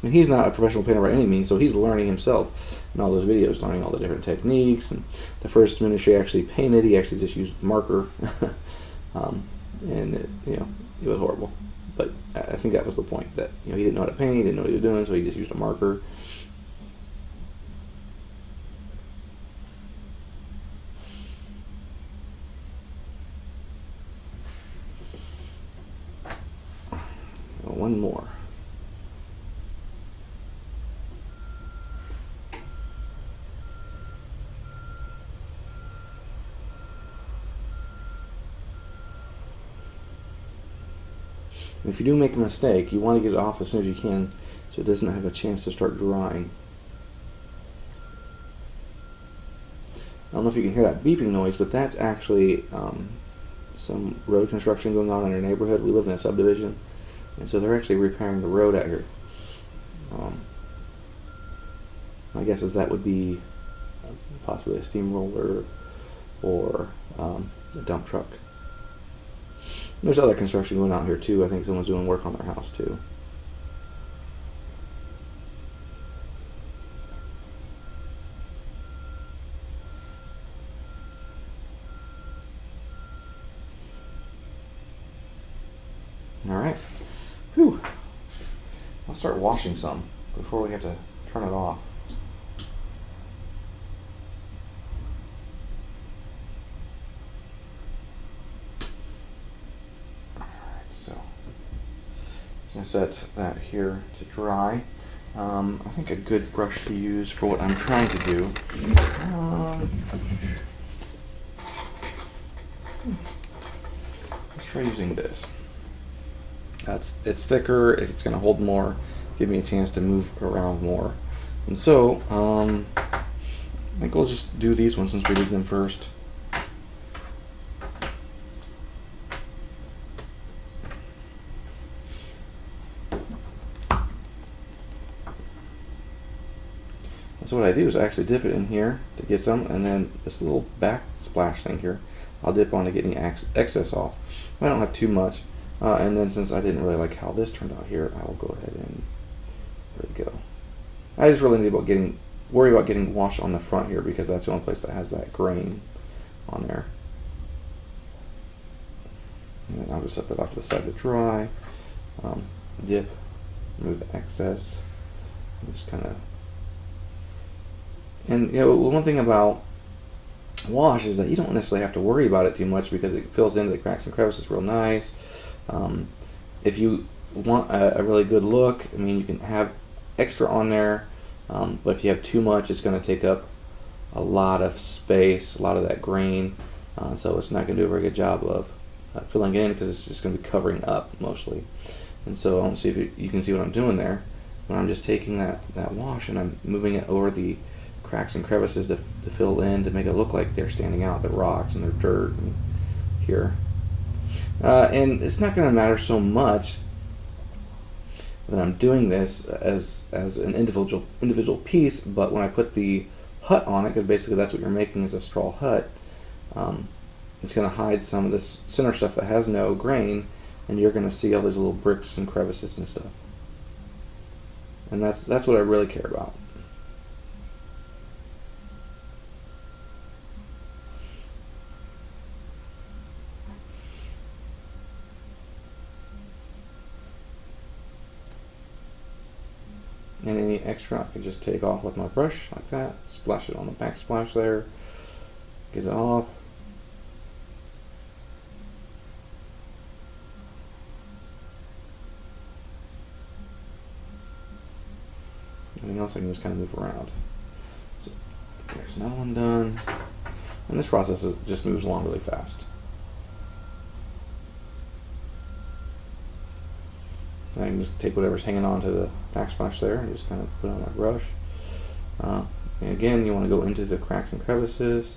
And he's not a professional painter by any means, so he's learning himself in all those videos, learning all the different techniques. And the first miniature he actually painted, he actually just used marker, and it was horrible. But I think that was the point, that he didn't know how to paint, he didn't know what he was doing, so he just used a marker. One more. If you do make a mistake, you want to get it off as soon as you can so it doesn't have a chance to start drying. I don't know if you can hear that beeping noise, but that's actually some road construction going on in our neighborhood. We live in a subdivision, and so they're actually repairing the road out here. My guess is that would be possibly a steamroller or a dump truck. There's other construction going on here too. I think someone's doing work on their house too. Alright. Whew. I'll start washing some before we have to turn it off. I set that here to dry. I think a good brush to use for what I'm trying to do. Let's try using this. It's thicker. It's going to hold more, give me a chance to move around more. And so I think we'll just do these ones since we did them first. So what I do is I actually dip it in here to get some, and then this little backsplash thing here, I'll dip on to get any excess off. I don't have too much, and then since I didn't really like how this turned out here, I will go ahead and there we go. I just really need worry about getting wash on the front here because that's the only place that has that grain on there. And then I'll just set that off to the side to dry. Dip, remove the excess, and just kind of. And one thing about wash is that you don't necessarily have to worry about it too much because it fills into the cracks and crevices real nice. If you want a really good look, I mean, you can have extra on there, but if you have too much, it's going to take up a lot of space, a lot of that grain, so it's not going to do a very good job of filling it in because it's just going to be covering up mostly. And so I don't see if you can see what I'm doing there, but I'm just taking that wash and I'm moving it over the cracks and crevices to fill in to make it look like they're standing out, the rocks and their dirt and here. And it's not going to matter so much that I'm doing this as an individual piece, but when I put the hut on it, because basically that's what you're making is a straw hut, it's going to hide some of this center stuff that has no grain, and you're going to see all these little bricks and crevices and stuff. And that's what I really care about. And any extra I can just take off with my brush like that, splash it on the backsplash there, get it off. Anything else I can just kind of move around. So there's another one done. And this process just moves along really fast. And I can just take whatever's hanging on to the backsplash there and just kind of put it on my brush. And again, you want to go into the cracks and crevices.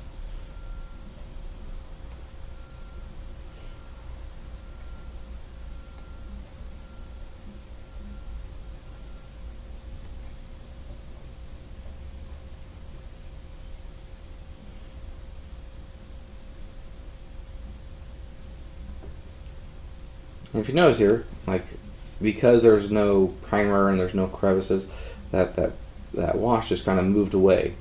And if you notice here, like, because there's no primer and there's no crevices, that wash just kind of moved away.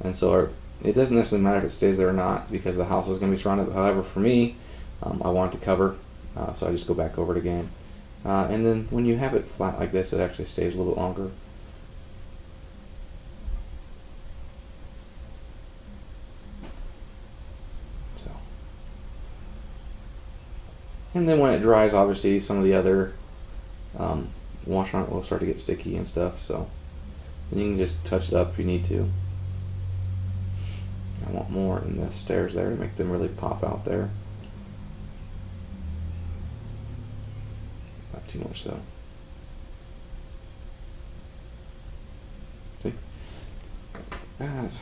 And so it doesn't necessarily matter if it stays there or not because the house is going to be surrounded. However, for me, I want it to cover, so I just go back over it again And then when you have it flat like this, it actually stays a little bit longer. So, and then when it dries, obviously some of the other wash on it will start to get sticky and stuff. So, and you can just touch it up if you need to. I want more in the stairs there to make them really pop out there. Not too much though. See? That.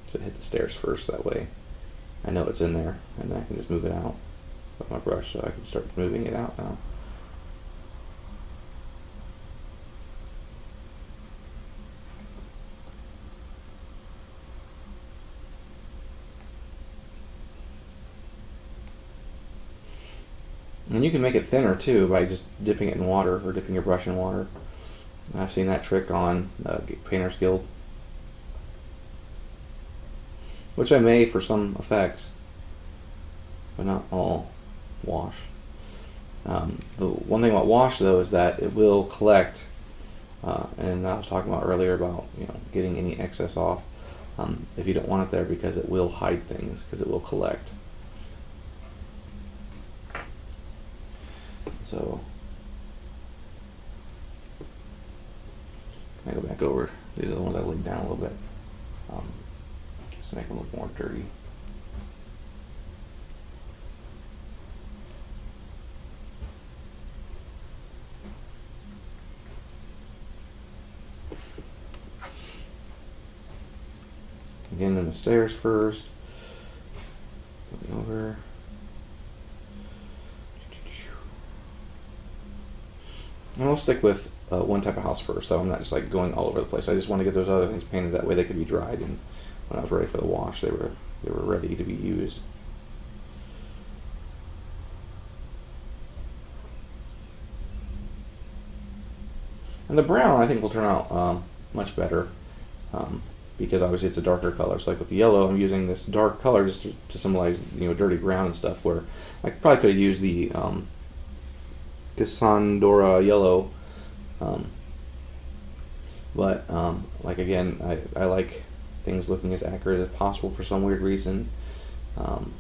So hit the stairs first, that way I know it's in there, and then I can just move it out with my brush, so I can start moving it out now. And you can make it thinner too by just dipping it in water or dipping your brush in water. I've seen that trick on Painter's Guild, which I made for some effects, but not all wash. The one thing about wash though is that it will collect, and I was talking about earlier about getting any excess off if you don't want it there, because it will hide things, because it will collect. So I go back over. These are the ones I laid down a little bit, just to make them look more dirty. Again, then the stairs first. Going over. And we'll stick with one type of house first, so I'm not just like going all over the place. I just want to get those other things painted, that way they could be dried, and when I was ready for the wash, they were ready to be used. And the brown, I think, will turn out much better, because obviously it's a darker color. So like with the yellow, I'm using this dark color just to symbolize dirty brown and stuff, where I probably could have used the Cassandra yellow, but like again, I like things looking as accurate as possible for some weird reason, and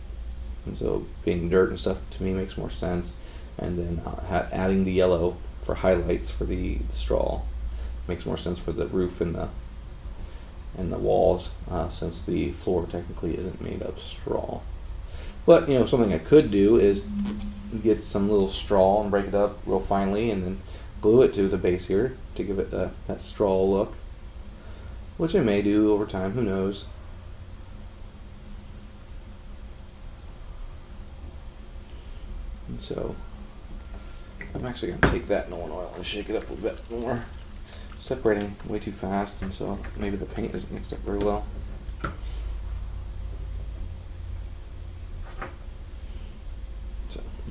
so being dirt and stuff to me makes more sense. And then adding the yellow for highlights for the straw makes more sense for the roof and the walls, since the floor technically isn't made of straw. But something I could do is get some little straw and break it up real finely, and then glue it to the base here to give it that straw look, which I may do over time, who knows. And so I'm actually going to take that Nolan oil and shake it up a bit more. It's separating way too fast, and so maybe the paint isn't mixed up very well.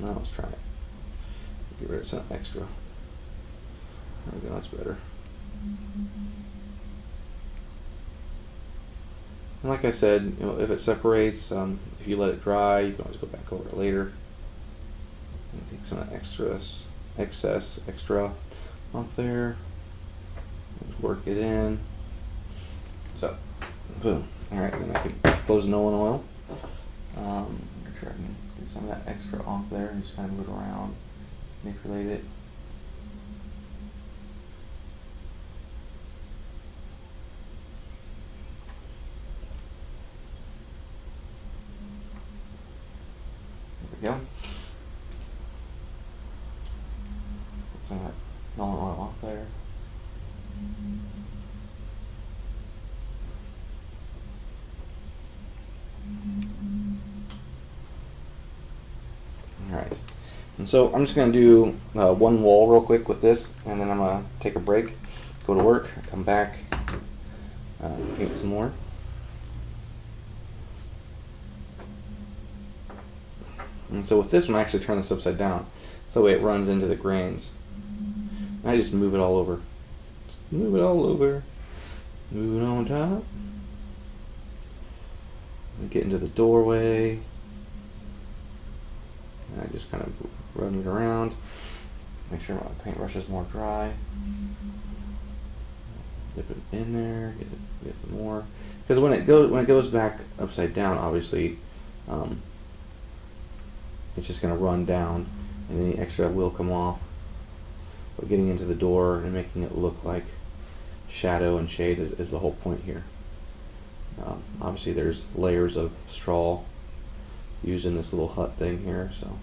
Now let's try it. Get rid of some extra. There we go, that's better. And like I said, if it separates, if you let it dry, you can always go back over it later. And take some of that extra off there. Just work it in. So, boom. Alright, then I can close the Nolan oil. Make sure I can get some of that extra off there and just kind of move it around, manipulate it. There we go. Get some of that Nolan oil off there. Alright, and so I'm just going to do one wall real quick with this, and then I'm going to take a break, go to work, come back, paint some more. And so with this one, I actually turn this upside down, so that way it runs into the grains. And I just move it all over. Just move it all over. Move it on top. Get into the doorway. And I just kind of run it around, make sure my paintbrush is more dry. Dip it in there, get some more. Because when it goes back upside down, obviously, it's just going to run down, and any extra will come off. But getting into the door and making it look like shadow and shade is the whole point here. Obviously, there's layers of straw used in this little hut thing here, so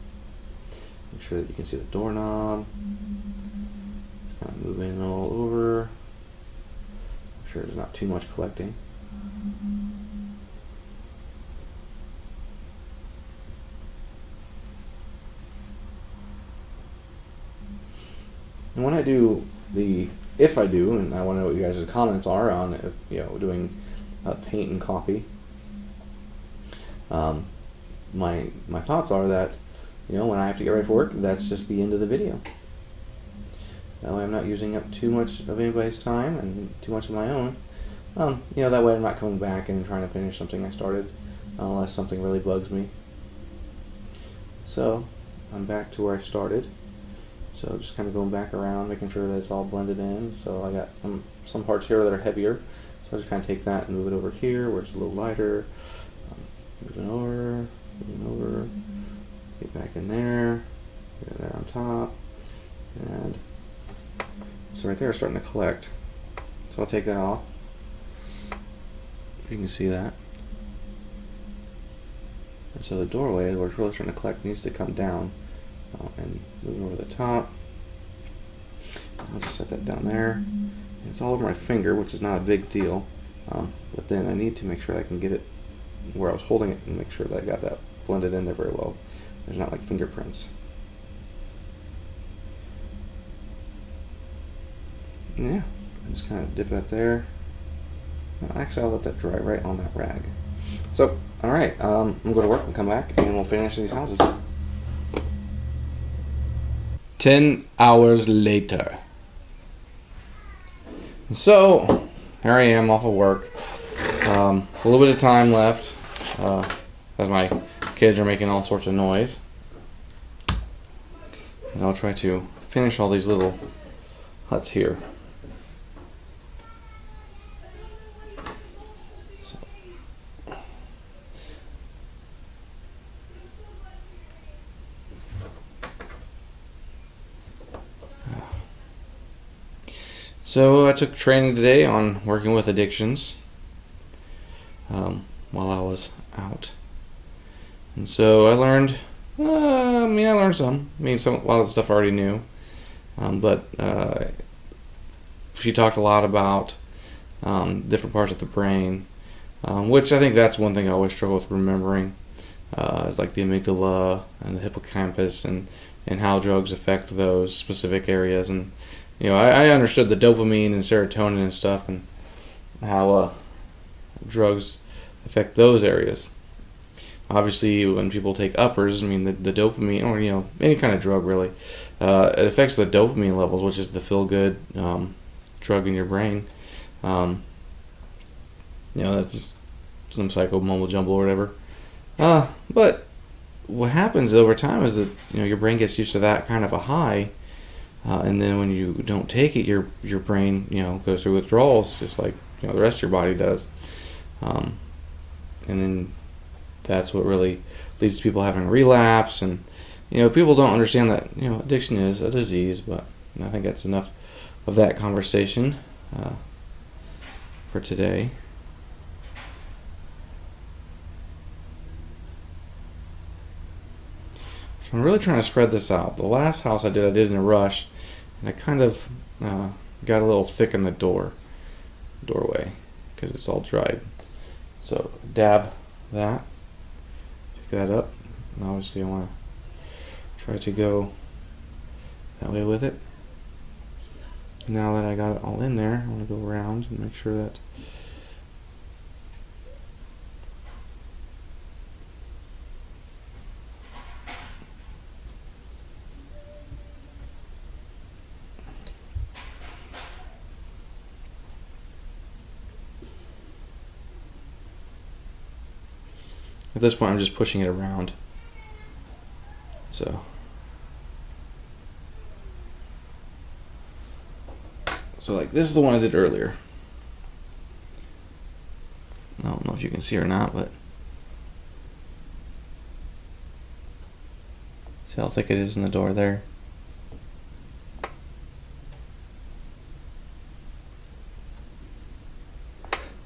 make sure that you can see the doorknob. Just kind of move in all over. Make sure there's not too much collecting. And when I do if I do, and I want to know what you guys' comments are on, doing paint and coffee. My thoughts are that, when I have to get ready for work, that's just the end of the video. That way I'm not using up too much of anybody's time and too much of my own. That way I'm not coming back and trying to finish something I started, unless something really bugs me. So, I'm back to where I started. So just kind of going back around, making sure that it's all blended in. So I got some parts here that are heavier. So I just kind of take that and move it over here where it's a little lighter. Moving over, get back in there, get there on top. And so right there it's starting to collect. So I'll take that off. You can see that. And so the doorway where it's really starting to collect needs to come down. And moving over the top. I'll just set that down there. It's all over my finger, which is not a big deal. But then I need to make sure I can get it where I was holding it and make sure that I got that blended in there very well. There's not like fingerprints. Yeah, just kind of dip that there. Actually, I'll let that dry right on that rag. So, alright, I'm going to go to work and come back and we'll finish these houses. 10 hours later. So, here I am off of work. A little bit of time left as my kids are making all sorts of noise. And I'll try to finish all these little huts here. So I took training today on working with addictions while I was out, and so I learned. I learned some. A lot of the stuff I already knew, but she talked a lot about different parts of the brain, which I think that's one thing I always struggle with remembering. Is like the amygdala and the hippocampus and how drugs affect those specific areas. And I understood the dopamine and serotonin and stuff and how drugs affect those areas. Obviously, when people take uppers, the dopamine, or any kind of drug really, it affects the dopamine levels, which is the feel-good drug in your brain. That's just some psycho mumble jumble or whatever. But what happens over time is that your brain gets used to that kind of a high. And then when you don't take it, your brain goes through withdrawals, just like the rest of your body does, and then that's what really leads to people having relapse. And people don't understand that addiction is a disease, but I think that's enough of that conversation for today. So I'm really trying to spread this out. The last house I did in a rush. And I kind of got a little thick in the doorway because it's all dried. So dab that, pick that up, and obviously I want to try to go that way with it. Now that I got it all in there, I want to go around and make sure that at this point I'm just pushing it around So like this is the one I did earlier. I don't know if you can see or not, but see how thick it is in the door there?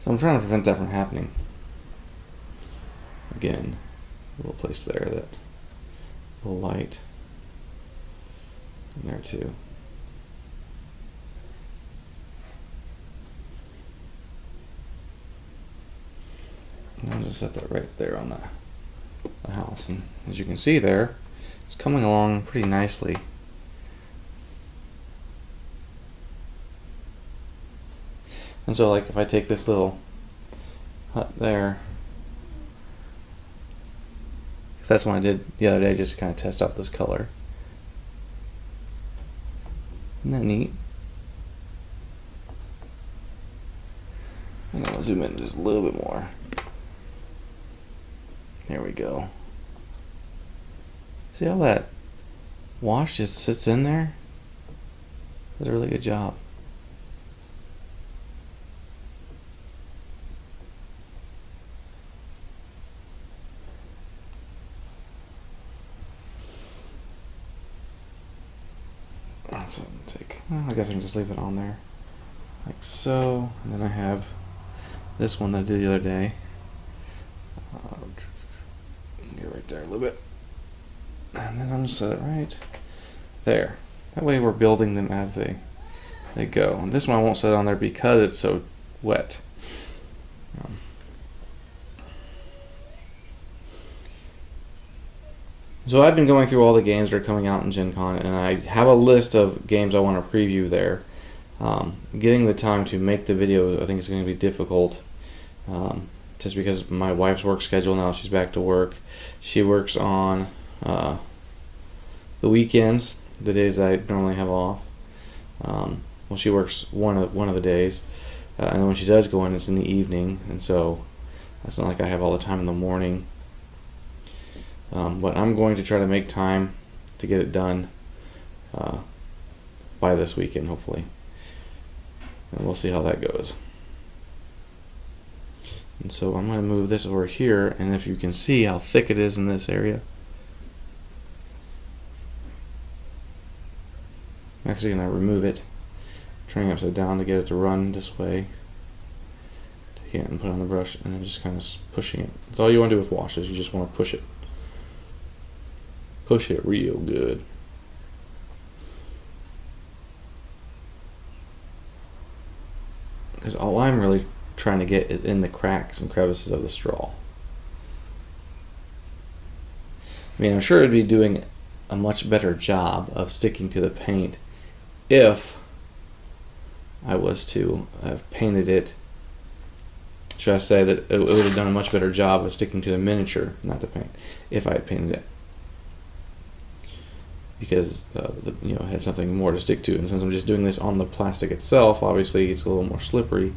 So I'm trying to prevent that from happening. Again, a little place there, that little light in there too. And I'll just set that right there on the house, and as you can see there, it's coming along pretty nicely. And so like if I take this little hut there, because that's what I did the other day, just to kind of test out this color. Isn't that neat? I'm gonna zoom in just a little bit more. There we go. See how that wash just sits in there? Does a really good job. So I guess I can just leave it on there like so, and then I have this one that I did the other day. Get it right there a little bit, and then I'm just set it right there. That way we're building them as they go. And this one I won't set on there because it's so wet. So I've been going through all the games that are coming out in Gen Con, and I have a list of games I want to preview there. Getting the time to make the video I think is going to be difficult, just because of my wife's work schedule now. She's back to work. She works on the weekends, the days I normally have off. Well, she works one of the days, and then when she does go in, it's in the evening, and so it's not like I have all the time in the morning. But I'm going to try to make time to get it done by this weekend, hopefully. And we'll see how that goes. And so I'm going to move this over here, and if you can see how thick it is in this area. I'm actually going to remove it, turning it upside down to get it to run this way. Take it and put it on the brush, and then just kind of pushing it. That's all you want to do with washes, you just want to push it. Push it real good. Because all I'm really trying to get is in the cracks and crevices of the straw. I mean, I'm sure it'd be doing a much better job of sticking to the paint if I was to have painted it. Should I say that it would have done a much better job of sticking to the miniature, not the paint, if I had painted it. Because it had something more to stick to, and since I'm just doing this on the plastic itself, obviously it's a little more slippery.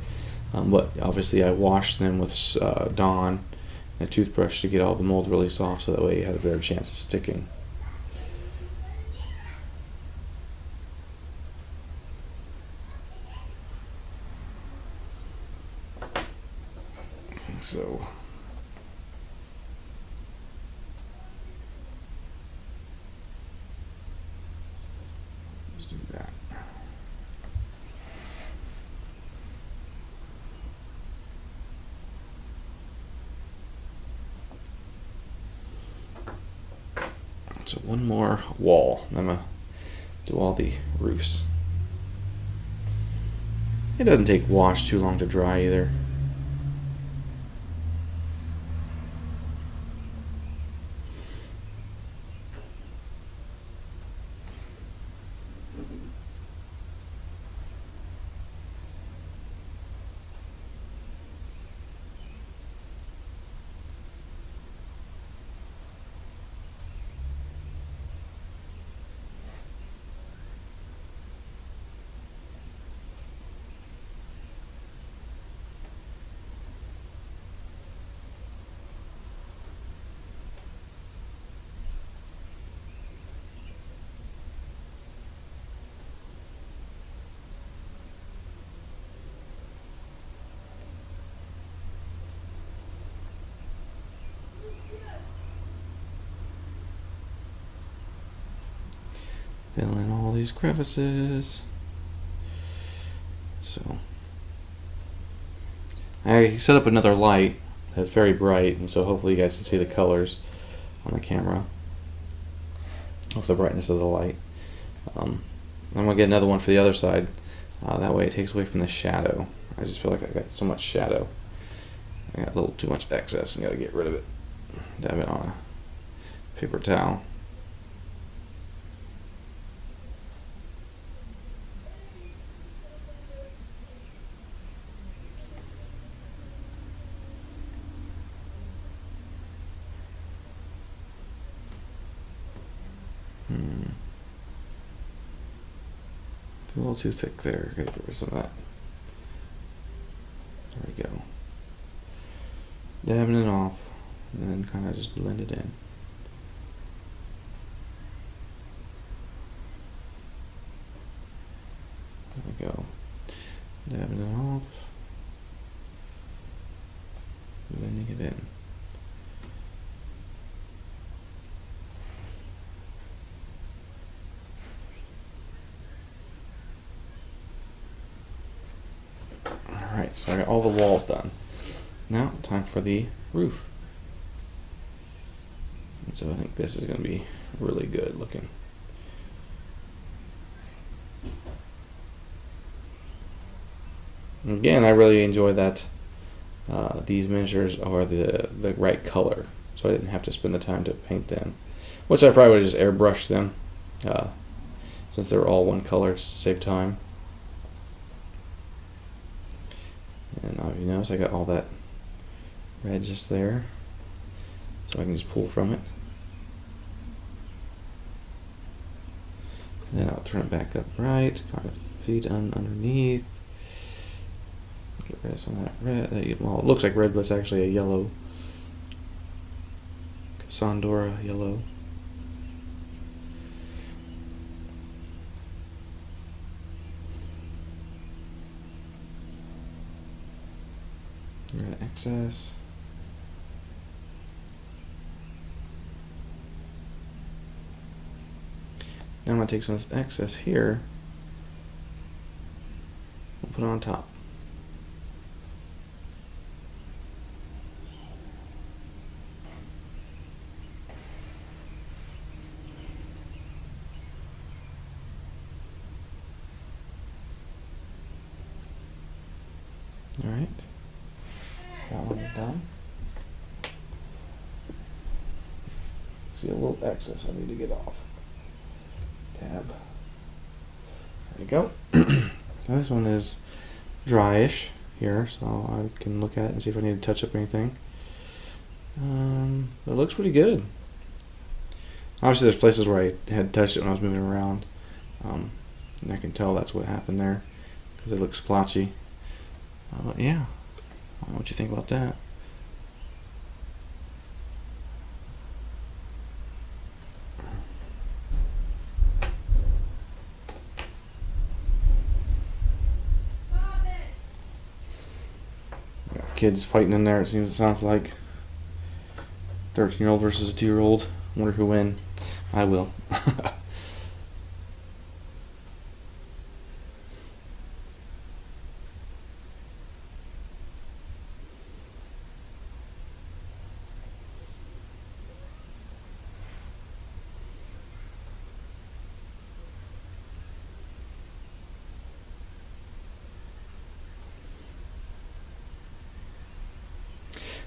But obviously I washed them with Dawn and a toothbrush to get all the mold really soft, so that way you have a better chance of sticking. So let's do that. So one more wall, and I'm going to do all the roofs. It doesn't take wash too long to dry either. Fill in all these crevices. So I set up another light that's very bright, and so hopefully you guys can see the colors on the camera with the brightness of the light. I'm gonna get another one for the other side. That way it takes away from the shadow. I just feel like I got so much shadow. I got a little too much excess and gotta get rid of it. Dab it on a paper towel. A little too thick there. Gotta get rid of some of that. There we go. Dabbing it off, and then kind of just blend it in. There we go. Dabbing it off, blending it in. Alright, so I got all the walls done. Now, time for the roof. And so I think this is going to be really good looking. Again, I really enjoy that these miniatures are the right color, so I didn't have to spend the time to paint them, which I probably would have just airbrushed them since they were all one color to save time. And now you notice I got all that red just there, so I can just pull from it. And then I'll turn it back up right, kind of feed underneath. Get rid of some of that red. Well, it looks like red, but it's actually a yellow. Cassandra yellow. Get rid of excess. Now I'm going to take some of this excess here. We'll put it on top. Alright, that one is done. See a little excess I need to get off. Tab. There you go. Now this one is dryish here, so I can look at it and see if I need to touch up anything. It looks pretty good. Obviously there's places where I had touched it when I was moving around, and I can tell that's what happened there because it looks splotchy. But yeah, I don't know what you think about that. Got kids fighting in there, it sounds like. 13-year-old versus a 2-year-old. Wonder who win. I will.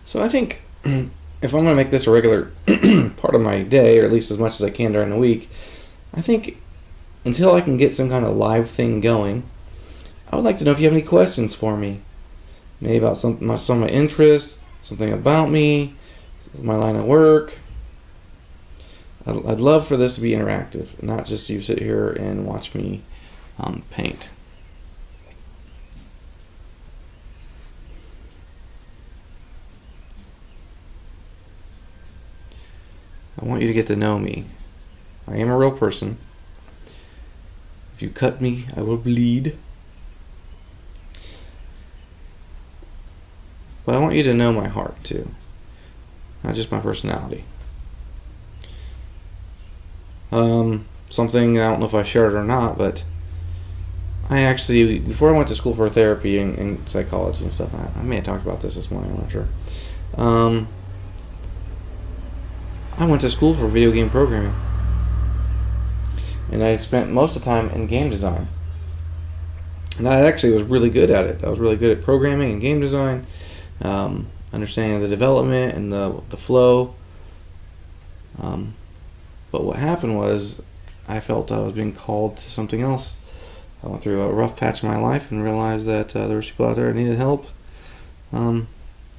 So I think if I'm going to make this a regular part of my day, or at least as much as I can during the week, I think until I can get some kind of live thing going, I would like to know if you have any questions for me. Maybe about some of my interests, something about me, my line of work. I'd love for this to be interactive, not just you sit here and watch me paint. I want you to get to know me. I am a real person. If you cut me, I will bleed. But I want you to know my heart too, not just my personality. something, I don't know if I shared it or not, but I actually, before I went to school for therapy and psychology and stuff, I may have talked about this morning, I'm not sure. I went to school for video game programming. And I spent most of the time in game design. And I actually was really good at it. I was really good at programming and game design, understanding the development and the flow. But what happened was I felt I was being called to something else. I went through a rough patch in my life and realized that there were people out there that needed help. And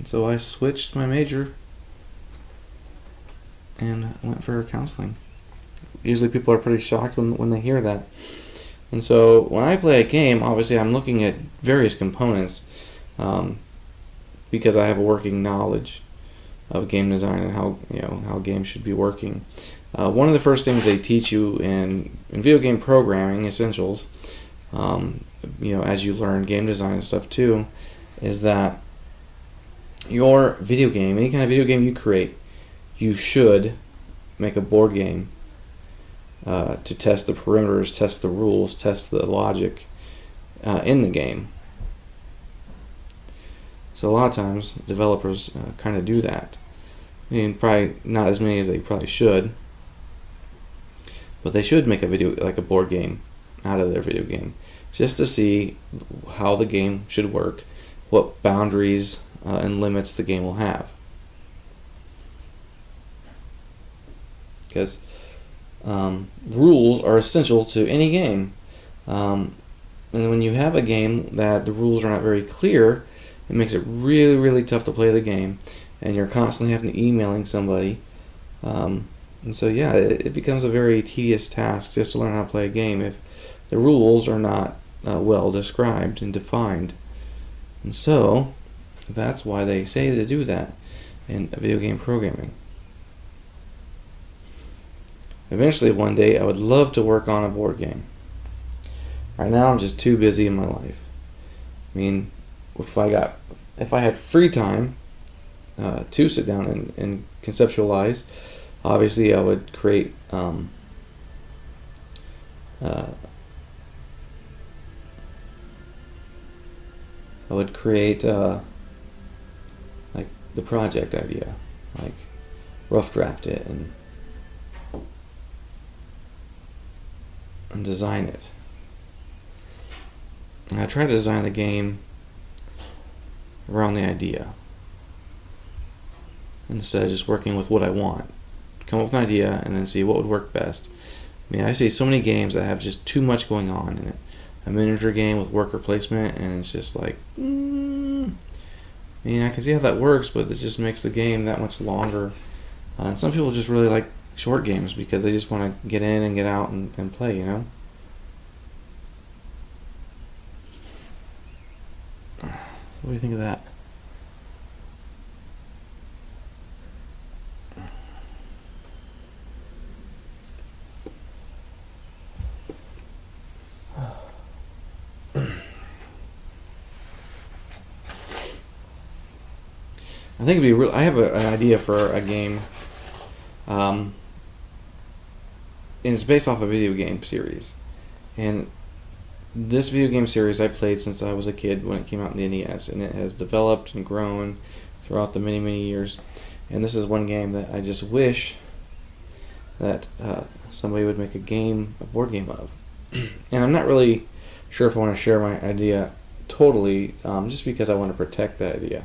so I switched my major and went for counseling. Usually people are pretty shocked when they hear that. And so when I play a game, obviously I'm looking at various components because I have a working knowledge of game design and how games should be working. One of the first things they teach you in video game programming essentials, as you learn game design and stuff too, is that your video game, any kind of video game you create, you should make a board game to test the perimeters, test the rules, test the logic in the game. So a lot of times developers kind of do that. I mean, probably not as many as they probably should, but they should make a board game out of their video game, just to see how the game should work, what boundaries and limits the game will have. Because rules are essential to any game. And when you have a game that the rules are not very clear, it makes it really, really tough to play the game. And you're constantly having to emailing somebody. And so, yeah, it becomes a very tedious task just to learn how to play a game if the rules are not well described and defined. And so, that's why they say to do that in video game programming. Eventually, one day, I would love to work on a board game. Right now, I'm just too busy in my life. I mean, if I had free time to sit down and conceptualize, obviously, I would create like the project idea, like rough draft it and design it. And I try to design the game around the idea instead of just working with what I want. Come up with an idea and then see what would work best. I mean, I see so many games that have just too much going on in it. A miniature game with worker placement, and it's just like, I mean, I can see how that works, but it just makes the game that much longer. And some people just really like short games because they just want to get in and get out and play, you know? What do you think of that? I think it'd be real. I have an idea for a game, and it's based off a video game series. And this video game series I played since I was a kid when it came out in the NES, and it has developed and grown throughout the many, many years. And this is one game that I just wish that somebody would make a board game of. And I'm not really sure if I want to share my idea totally, just because I want to protect that idea.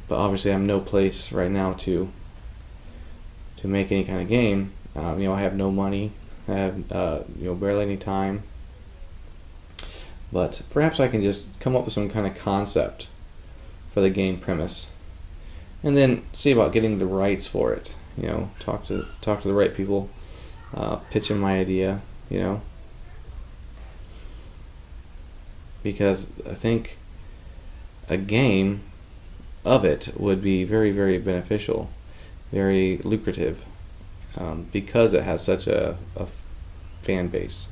But obviously, I have no place right now to make any kind of game. I have no money. I have barely any time. But perhaps I can just come up with some kind of concept for the game premise, and then see about getting the rights for it. Talk to the right people, pitch in my idea. Because I think a game of it would be very, very beneficial, very lucrative, because it has such a fan base.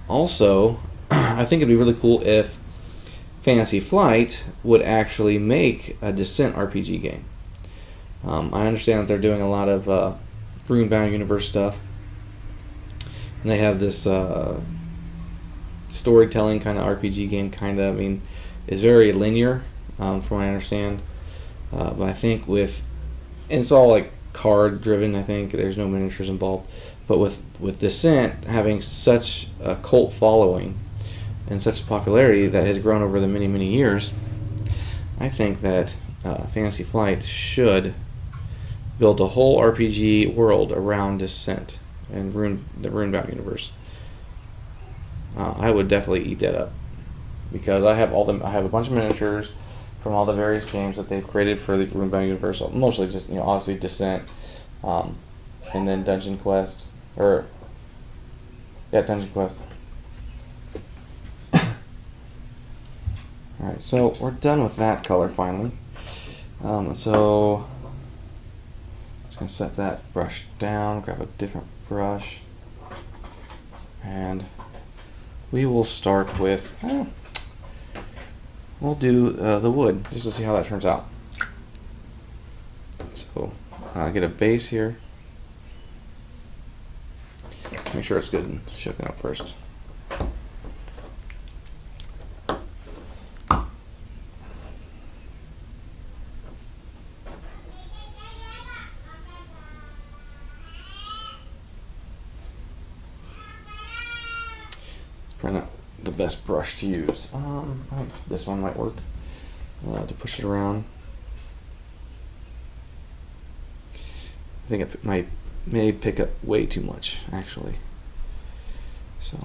Also, I think it'd be really cool if Fantasy Flight would actually make a Descent RPG game. I understand that they're doing a lot of Runebound Universe stuff, and they have this storytelling kind of RPG game. I mean, it's very linear, from what I understand. But I think and it's all like card driven. I think there's no miniatures involved. But with Descent having such a cult following and such a popularity that has grown over the many years, I think that Fantasy Flight should build a whole RPG world around Descent and the Runebound universe. I would definitely eat that up because I have a bunch of miniatures from all the various games that they've created for the Runebound universe. Mostly just obviously Descent, and then Dungeon Quest Dungeon Quest. All right, so we're done with that color finally. So just gonna set that brush down, grab a different brush, and we will start with. We'll do the wood just to see how that turns out. So get a base here. Make sure it's good and shooken up first. Probably not the best brush to use. I think this one might work to push it around. I think it may pick up way too much, actually. So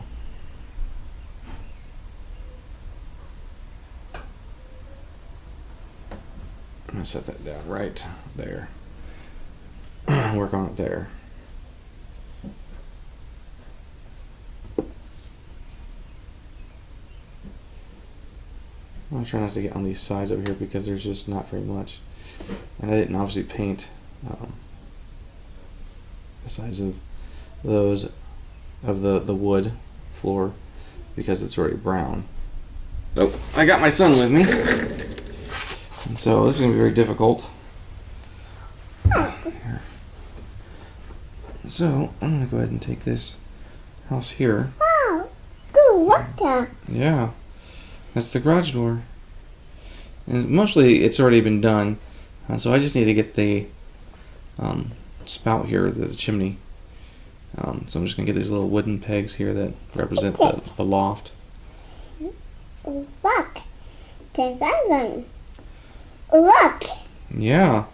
I'm gonna set that down right there. Work on it there. I'm trying not to get on these sides over here because there's just not very much, and I didn't obviously paint the sides of those of the wood floor because it's already brown. So I got my son with me, and so this is gonna be very difficult. Here. So I'm gonna go ahead and take this house here. Wow, good water. Yeah. That's the garage door. And mostly it's already been done. So I just need to get the spout here, the chimney. So I'm just going to get these little wooden pegs here that represent the loft. Look, there's one. Look. Yeah.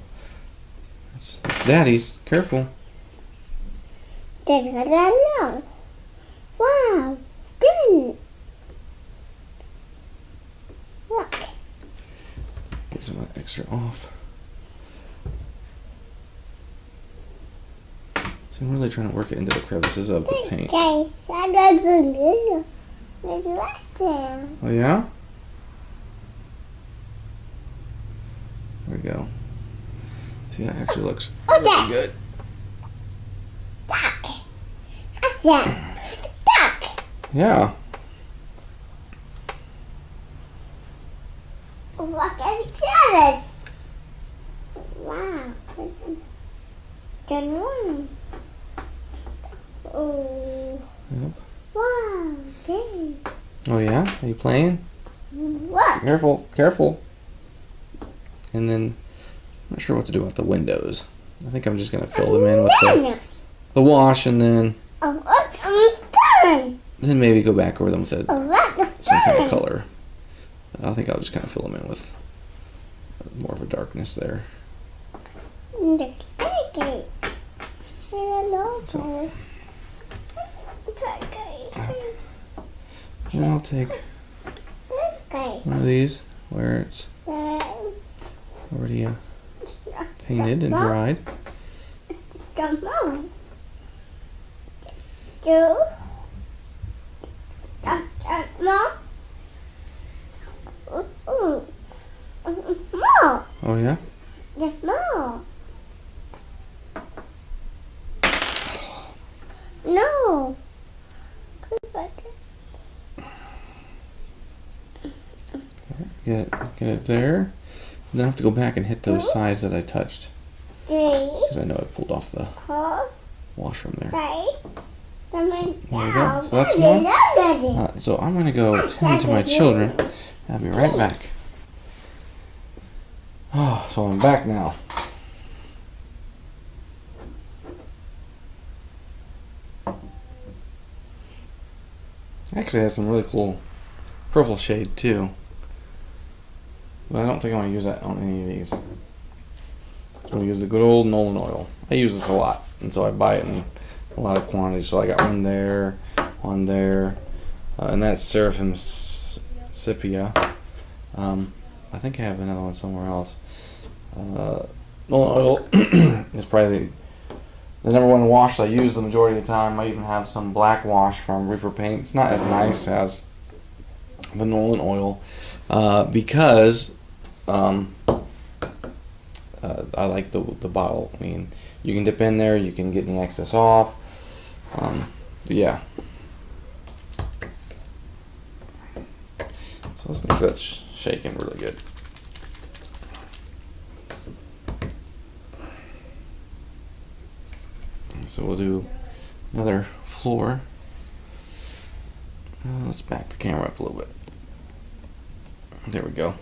It's Daddy's. Careful. There's another. Wow, good. Look. Get some extra off. So I'm really trying to work it into the crevices of the paint. Guys, I got the little. There's right there. Oh yeah? There we go. See, that actually looks really good. Duck. That's it. Duck. Yeah. Look at this. Wow. Good one. Oh. Yep. Wow. Good. Oh yeah? Are you playing? Look. Careful, careful. And then, I'm not sure what to do with the windows. I think I'm just going to fill them in with the wash and then maybe go back over them with some kind of color. I think I'll just kind of fill them in with more of a darkness there. So, and I'll take one of these where it's already painted and dried. Oh yeah? There's more. No. Get it there. Then I have to go back and hit those sides that I touched. because I know I pulled off the washroom there. There we go. So that's one. So I'm going to go tend to my children. I'll be right back. Oh, so I'm back now. Actually, it has some really cool purple shade too. But I don't think I want to use that on any of these. I'm going to use the good old Nolan oil. I use this a lot, and so I buy it in a lot of quantities. So I got one there, and that's Seraphim Sepia. I think I have another one somewhere else. Nolan oil is probably the number one wash I use the majority of the time. I even have some black wash from Reefer Paint. It's not as nice as the Nolan oil because I like the bottle. I mean, you can dip in there, you can get any excess off. But yeah. So let's make sure that's shaking really good. So we'll do another floor. Let's back the camera up a little bit. There we go.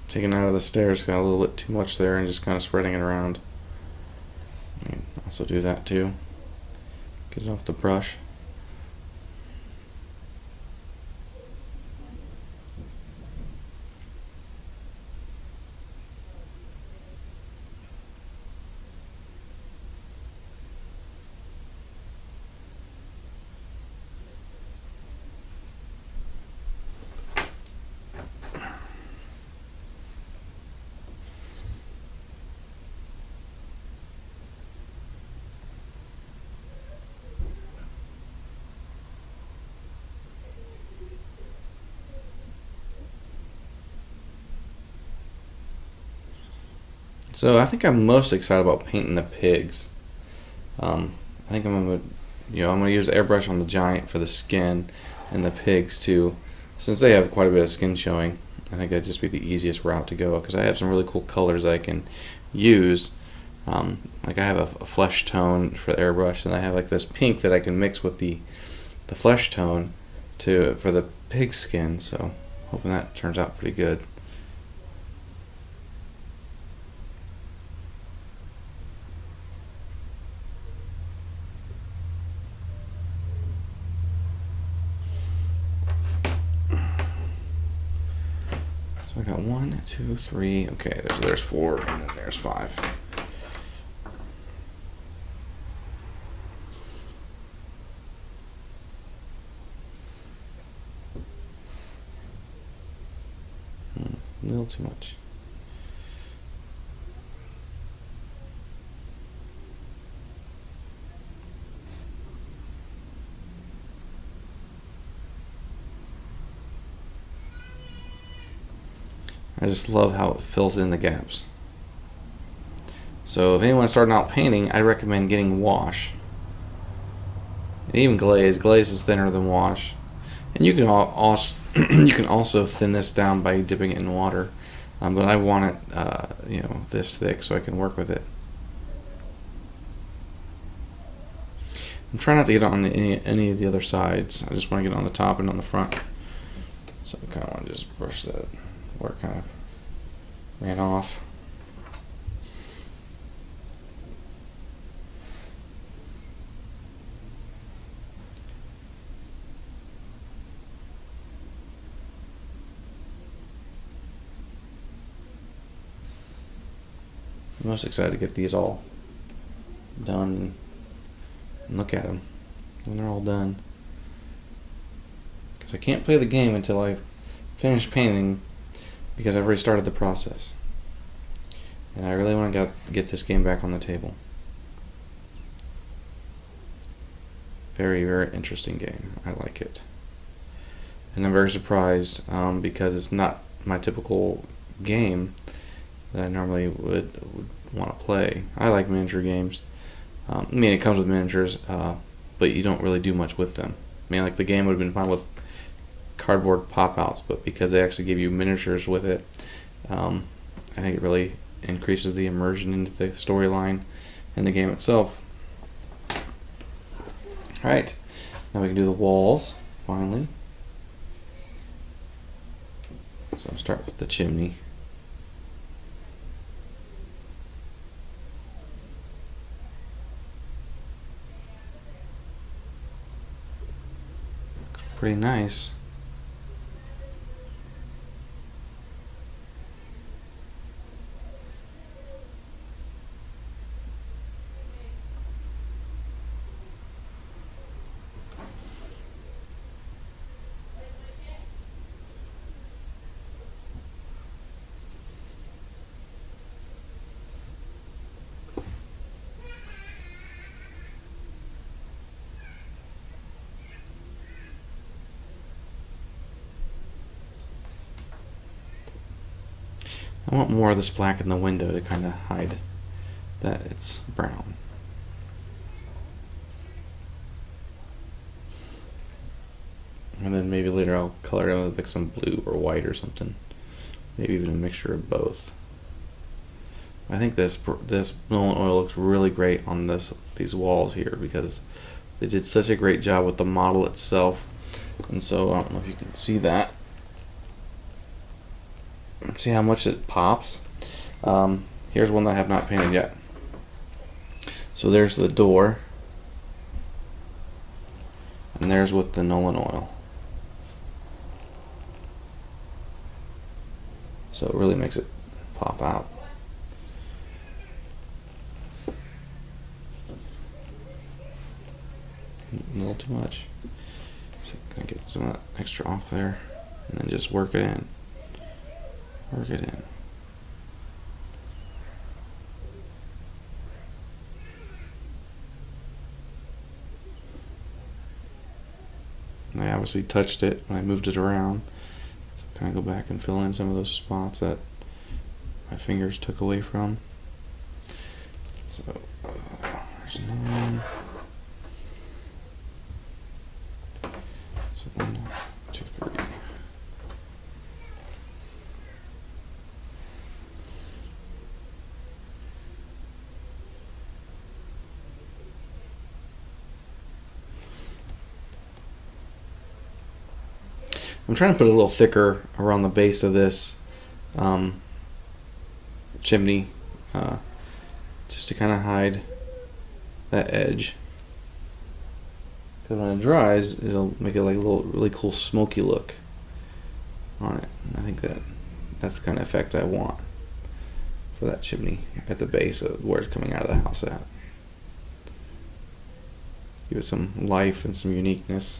Taking out of the stairs, got a little bit too much there, and just kind of spreading it around. You can also do that too. Get it off the brush. So I think I'm most excited about painting the pigs. I think I'm gonna use the airbrush on the giant for the skin, and the pigs too, since they have quite a bit of skin showing. I think that'd just be the easiest route to go because I have some really cool colors I can use. Like I have a flesh tone for the airbrush, and I have like this pink that I can mix with the flesh tone for the pig skin. So hoping that turns out pretty good. So I got 1, 2, 3. Okay, there's 4, and then there's 5. A little too much. I just love how it fills in the gaps. So if anyone's starting out painting, I recommend getting wash. And even glaze. Glaze is thinner than wash. And you can also thin this down by dipping it in water. But I want it this thick so I can work with it. I'm trying not to get it on any of the other sides. I just want to get it on the top and on the front. So I kind of want to just brush that where it kind of ran off. I'm most excited to get these all done and look at them when they're all done. Because I can't play the game until I've finished painting, because I've already started the process. And I really want to get this game back on the table. Very, very interesting game. I like it. And I'm very surprised because it's not my typical game that I normally would want to play. I like miniature games. I mean, it comes with miniatures, but you don't really do much with them. I mean, like the game would have been fine with cardboard pop-outs, but because they actually give you miniatures with it, I think it really increases the immersion into the storyline and the game itself. Alright, now we can do the walls, finally. So I'll start with the chimney. Pretty nice. I want more of this black in the window to kind of hide that it's brown. And then maybe later I'll color it with like some blue or white or something. Maybe even a mixture of both. I think this Nolan oil looks really great on these walls here because they did such a great job with the model itself. And so I don't know if you can see that. See how much it pops? Here's one that I have not painted yet. So there's the door. And there's with the Nolan oil. So it really makes it pop out. A little too much. So I'm gonna get some of that extra off there and then just work it in. Work it in. And I obviously touched it when I moved it around. So kind of go back and fill in some of those spots that my fingers took away from. So there's none. So 1, 2, 3. I'm trying to put a little thicker around the base of this chimney, just to kind of hide that edge. Because when it dries, it'll make it like a little really cool smoky look on it. And I think that's the kind of effect I want for that chimney at the base of where it's coming out of the house at. Give it some life and some uniqueness.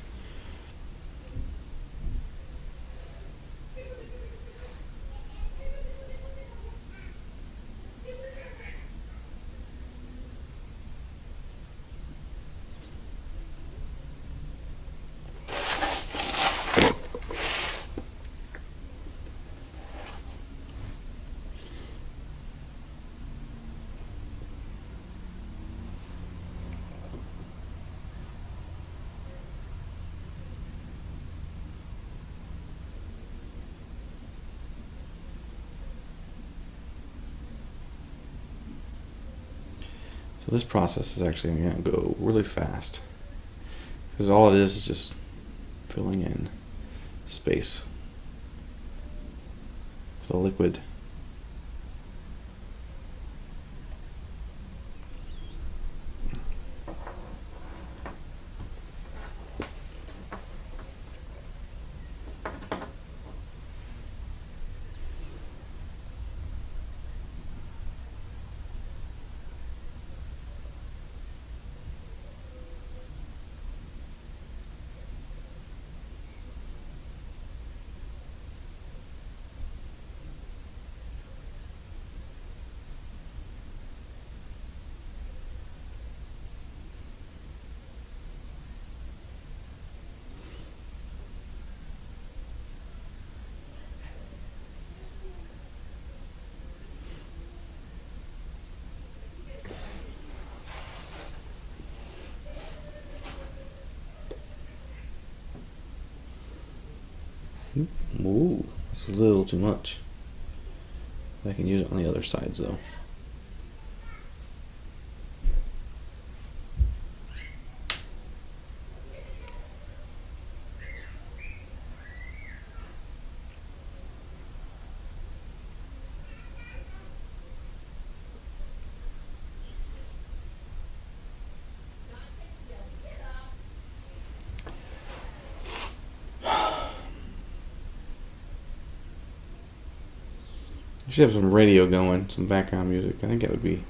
So this process is actually going to go really fast because all it is just filling in space with a liquid. Ooh, that's a little too much. I can use it on the other sides though. I should have some radio going, some background music. I think that would be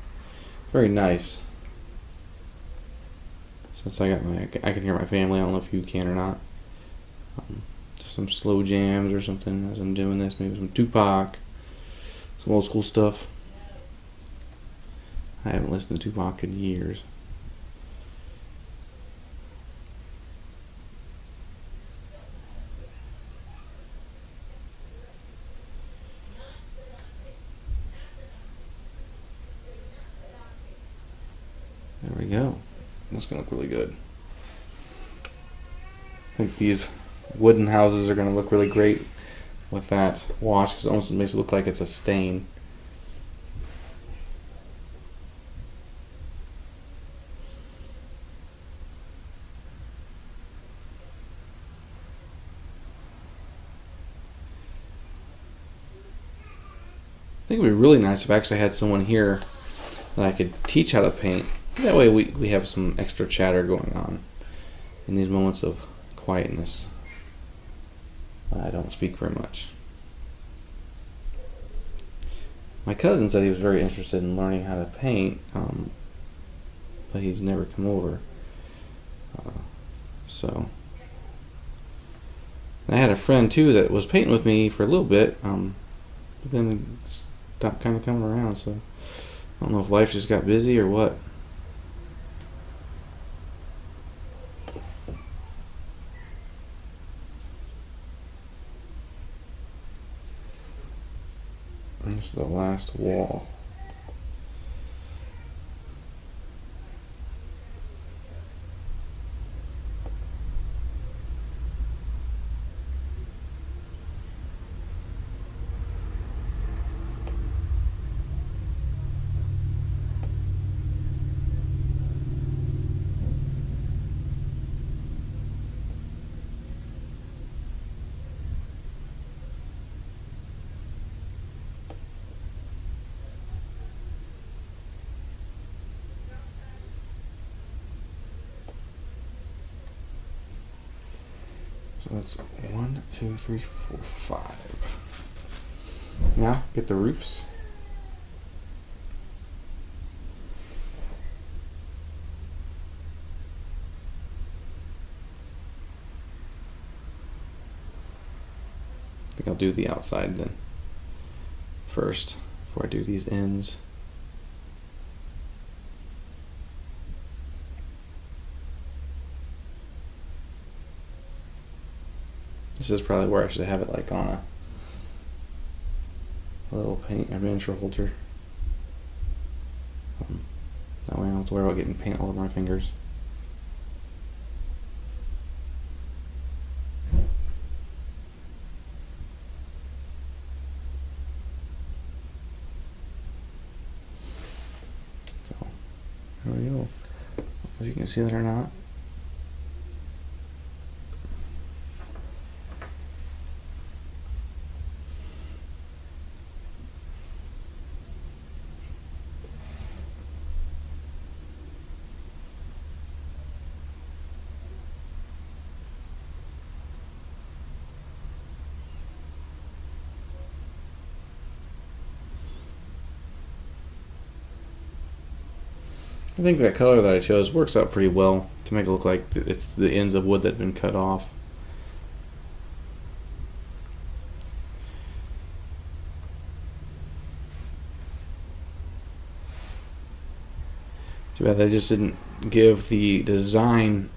very nice. Since I can hear my family. I don't know if you can or not. Just some slow jams or something as I'm doing this. Maybe some Tupac, some old school stuff. I haven't listened to Tupac in years. There we go. That's gonna look really good. I think these wooden houses are gonna look really great with that wash because it almost makes it look like it's a stain. I think it would be really nice if I actually had someone here that I could teach how to paint. That way we have some extra chatter going on in these moments of quietness. I don't speak very much. My cousin said he was very interested in learning how to paint, but he's never come over. So I had a friend too that was painting with me for a little bit, but then stopped kind of coming around. So I don't know if life just got busy or what. This is the last wall. So that's 1, 2, 3, 4, 5. Now get the roofs. I think I'll do the outside then first before I do these ends. This is probably where I should have it like on a little paint or miniature holder. That way I don't have to worry about getting paint all over my fingers. So, there we go. If you can see that or not. I think that color that I chose works out pretty well to make it look like it's the ends of wood that have been cut off. Too bad they just didn't give the design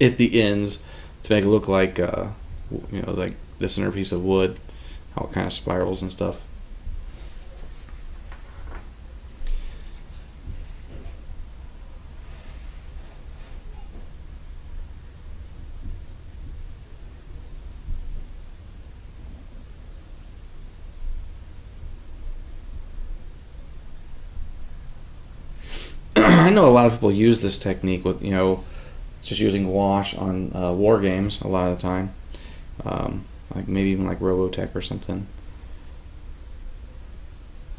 at the ends to make it look like, like the centerpiece of wood, how it kind of spirals and stuff. I know a lot of people use this technique with, just using wash on war games a lot of the time. Like maybe even like Robotech or something.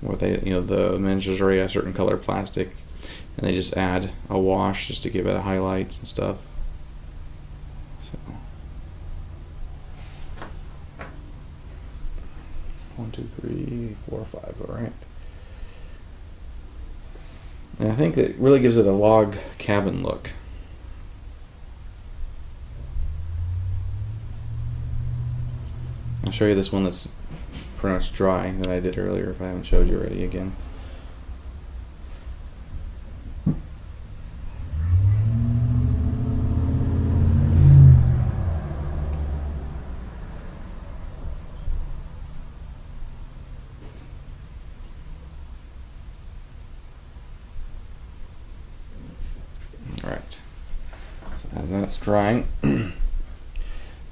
Where they, the miniatures already have certain color plastic, and they just add a wash just to give it a highlights and stuff. So 1, 2, 3, 4, 5. All right. And I think it really gives it a log cabin look. I'll show you this one that's pretty much dry that I did earlier if I haven't showed you already again. Alright, so as that's drying, so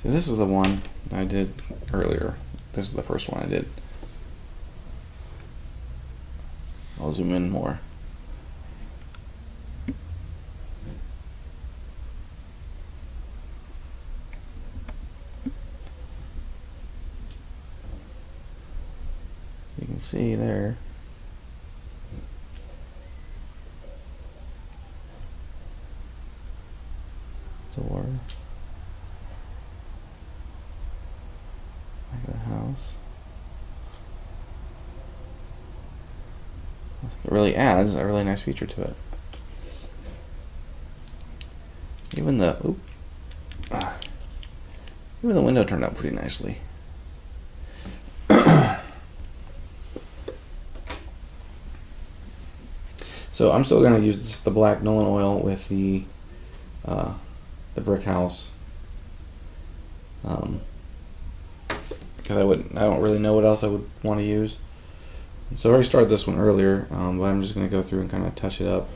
this is the one I did earlier. This is the first one I did. I'll zoom in more. You can see there. Door. Back of the house. I think it really adds a really nice feature to it. Even the even the window turned out pretty nicely. So I'm still going to use the black Nolan oil with the brick house, because I don't really know what else I would want to use. And so I already started this one earlier, but I'm just going to go through and kind of touch it up.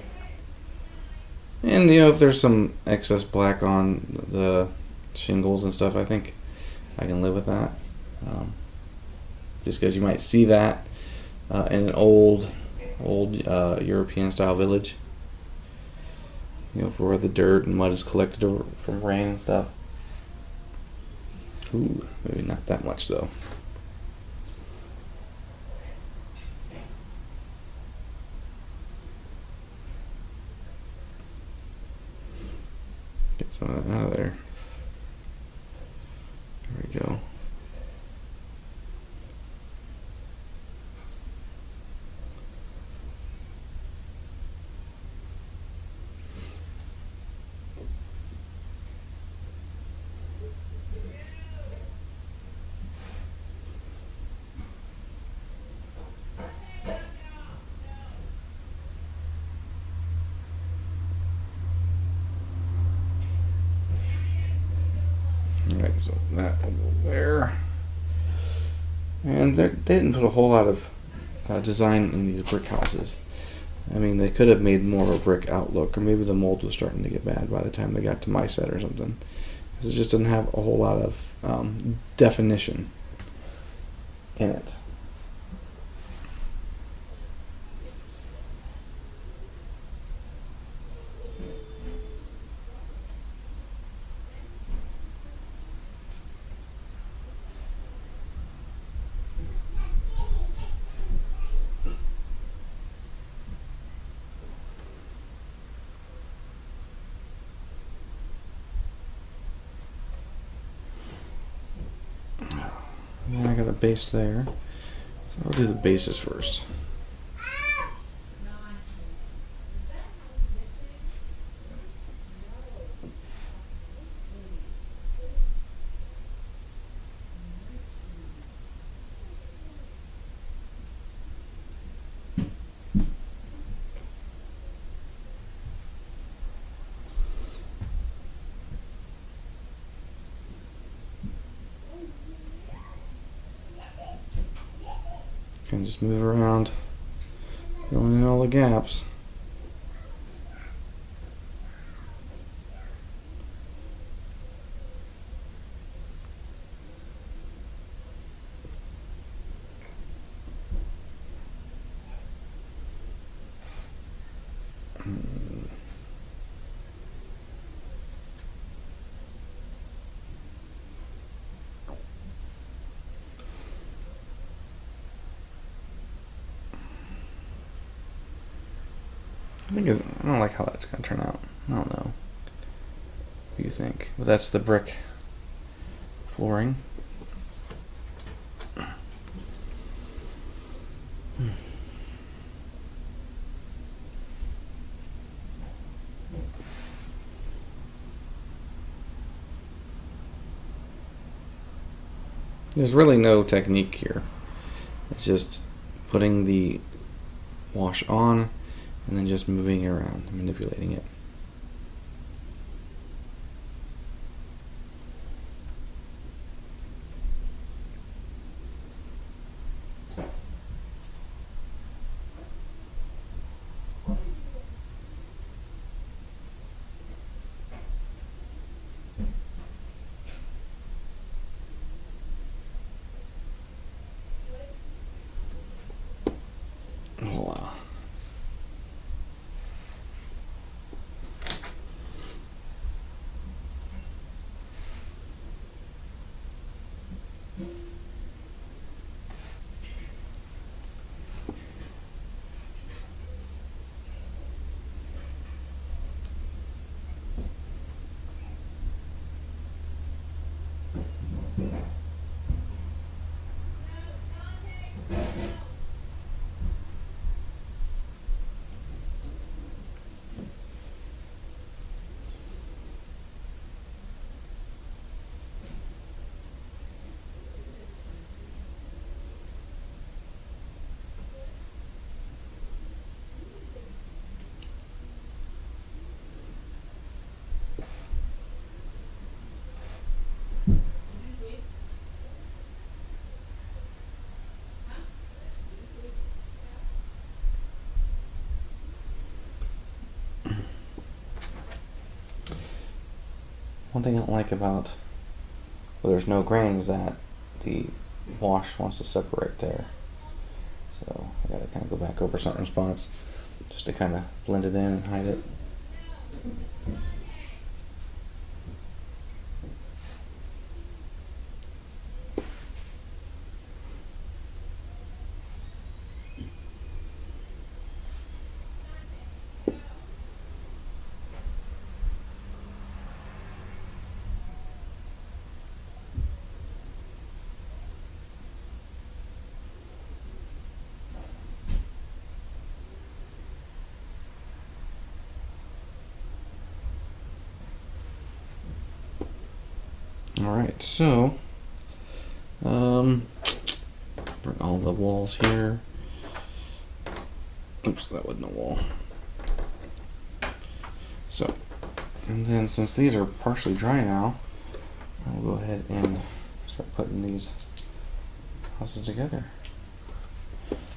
And if there's some excess black on the shingles and stuff, I think I can live with that. Just because you might see that in an old European style village. For where the dirt and mud is collected from rain and stuff. Ooh, maybe not that much though. Get some of that out of there. There we go. Alright, so that will go there. And they didn't put a whole lot of design in these brick houses. I mean, they could have made more of a brick outlook, or maybe the mold was starting to get bad by the time they got to my set or something. Because it just didn't have a whole lot of definition in it. And then I got a base there. So I'll do the bases first. Can just move around, filling in all the gaps. I don't like how that's gonna turn out. I don't know. What do you think? But that's the brick flooring. There's really no technique here. It's just putting the wash on and then just moving it around and manipulating it. Voila. One thing I don't like about where there's no grain is that the wash wants to separate there. So I gotta kind of go back over certain spots just to kind of blend it in and hide it. Alright, so bring all the walls here. Oops, that wasn't a wall. So, and then since these are partially dry now, I'll go ahead and start putting these houses together.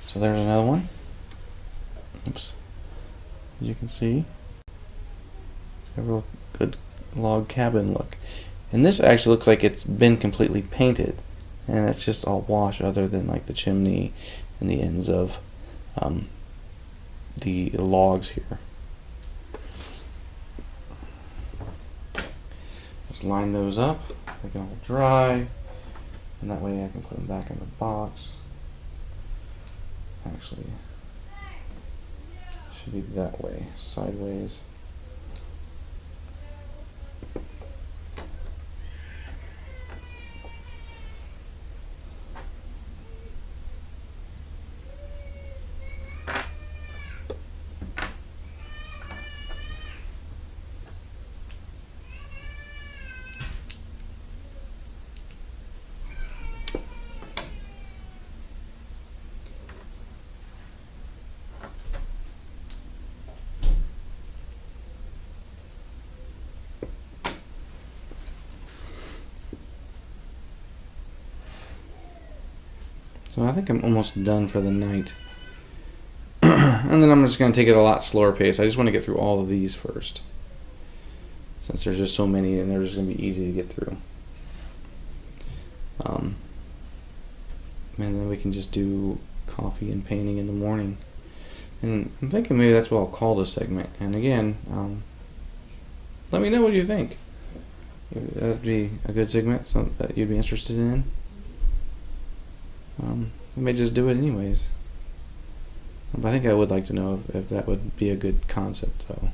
So there's another one. Oops. As you can see, it's got a real good log cabin look. And this actually looks like it's been completely painted, and it's just all wash other than like the chimney and the ends of the logs here. Just line those up, make it all dry, and that way I can put them back in the box. Actually, should be that way, sideways. So I think I'm almost done for the night. And then I'm just going to take it a lot slower pace. I just want to get through all of these first, since there's just so many and they're just going to be easy to get through. And then we can just do coffee and painting in the morning. And I'm thinking maybe that's what I'll call this segment. And again, let me know what you think. That'd be a good segment, something that you'd be interested in. We may just do it anyways. But I think I would like to know if that would be a good concept, though.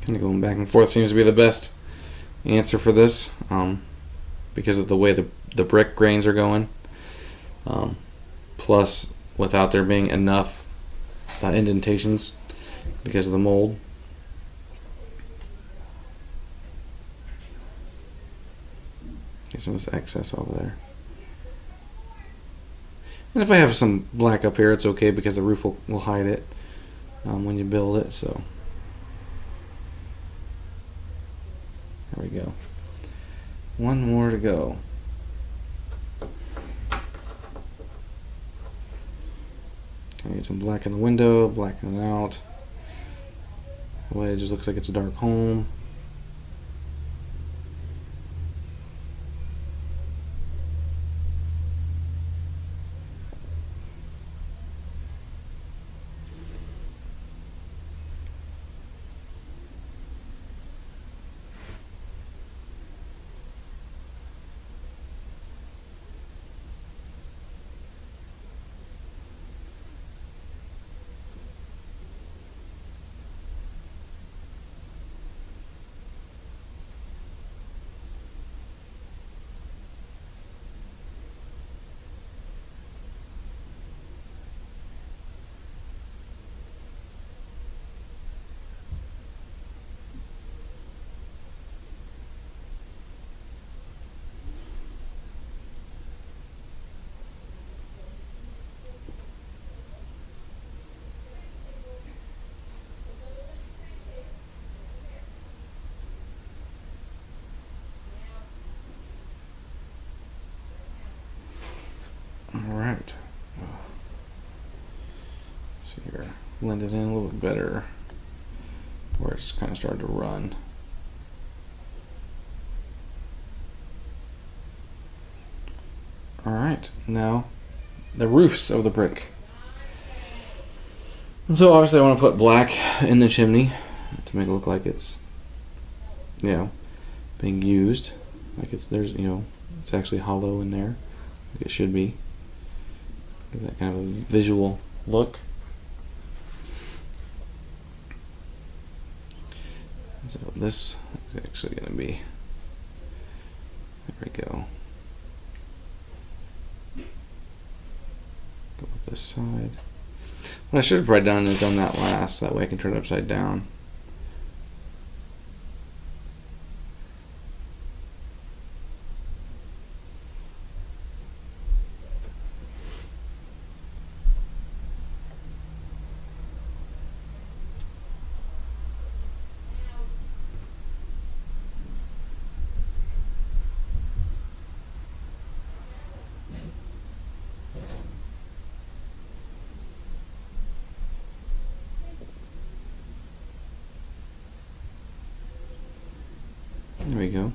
Kind of going back and forth seems to be the best answer for this, because of the way the brick grains are going. Plus, without there being enough indentations because of the mold. Get some of this excess over there. And if I have some black up here, it's okay because the roof will hide it when you build it. So there we go. One more to go. Gonna get some black in the window, blacken it out. That way it just looks like it's a dark home. Alright. See here. Blend it in a little bit better where it's kind of started to run. Alright, now the roofs of the brick. And so obviously I want to put black in the chimney to make it look like it's, being used. Like it's actually hollow in there. Like it should be. Give that kind of a visual look. So this is actually going to be, there we go. Go up this side. What I should have probably done is done that last, that way I can turn it upside down. There we go.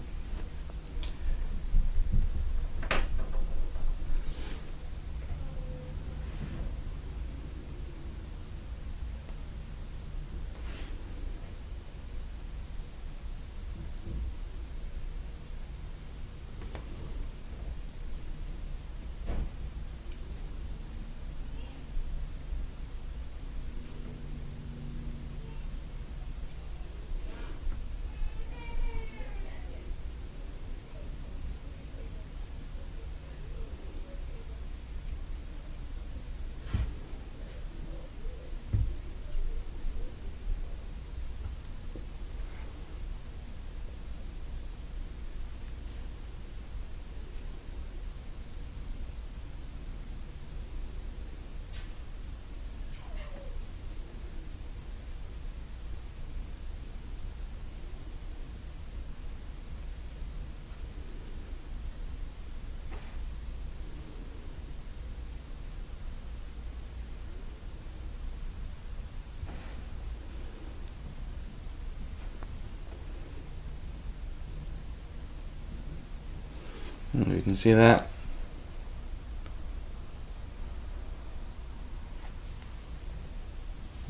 You can see that.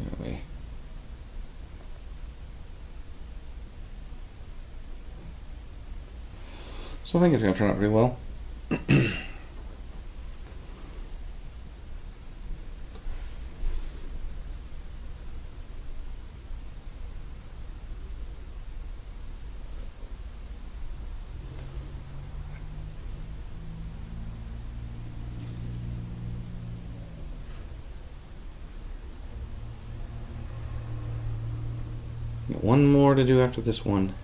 Anyway. So I think it's going to turn out pretty well. Got one more to do after this one.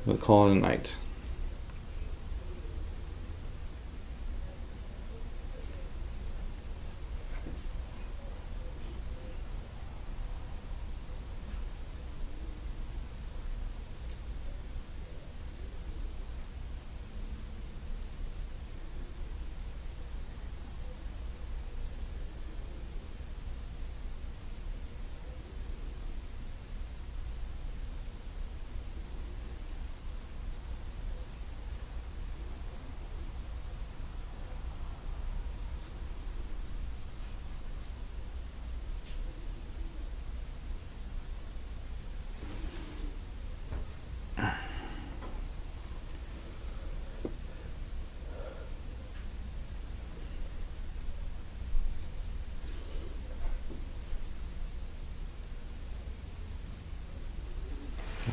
We'll call it a night.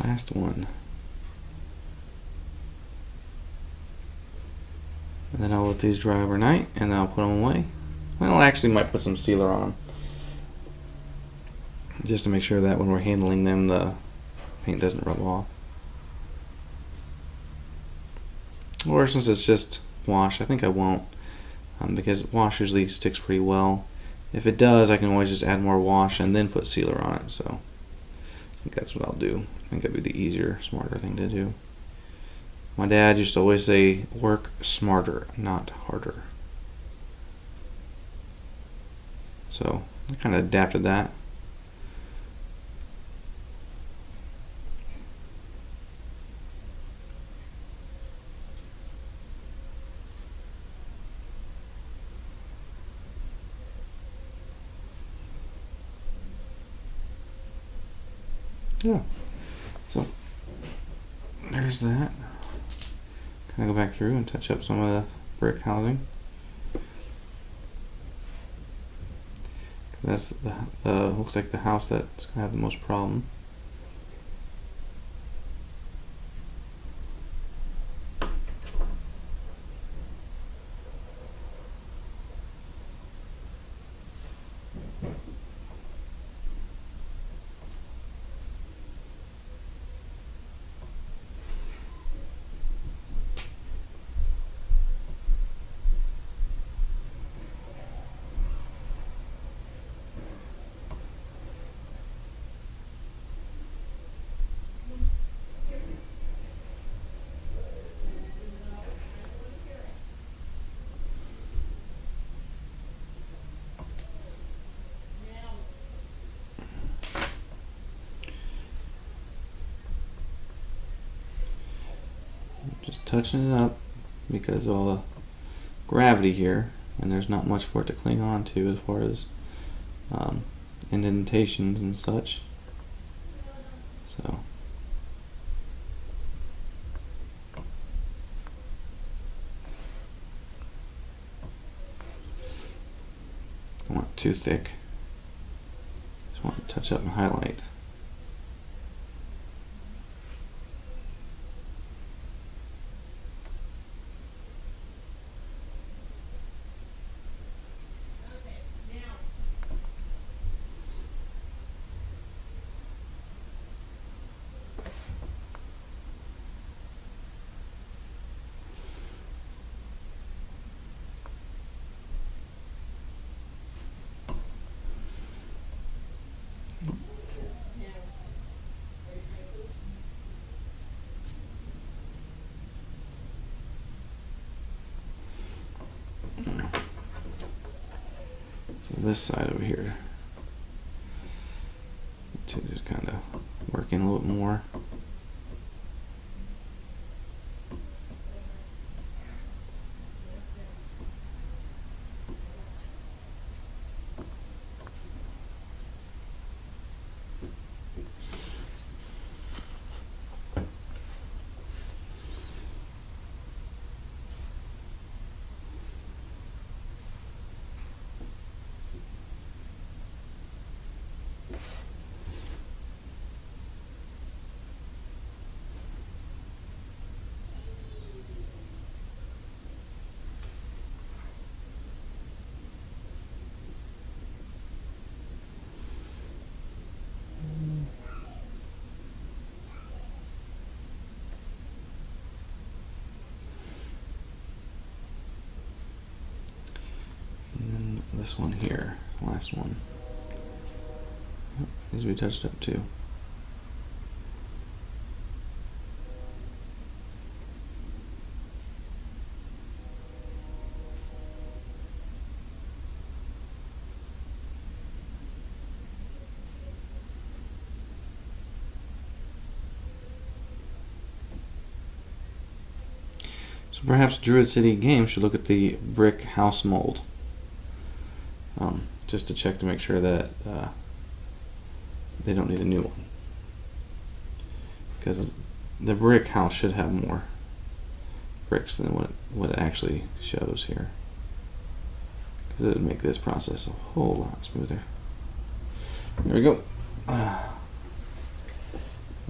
Last one. And then I'll let these dry overnight, and then I'll put them away. Well, I actually might put some sealer on them, just to make sure that when we're handling them, the paint doesn't rub off. Or since it's just wash, I think I won't, because wash usually sticks pretty well. If it does, I can always just add more wash and then put sealer on it. So I think that's what I'll do. I think that'd be the easier, smarter thing to do. My dad used to always say, work smarter, not harder. So I kind of adapted that. Yeah. So there's that. Kind of go back through and touch up some of the brick housing. That's the looks like the house that's gonna have the most problem. Just touching it up because of all the gravity here, and there's not much for it to cling on to as far as indentations and such. So I don't want it too thick. Just want to touch up and highlight. So this side over here, to just kind of work in a little bit more. this one here, last one, needs to be touched up too. So perhaps Druid City Games should look at the brick house mold, just to check to make sure that they don't need a new one, because the brick house should have more bricks than what it actually shows here, because it would make this process a whole lot smoother. There we go.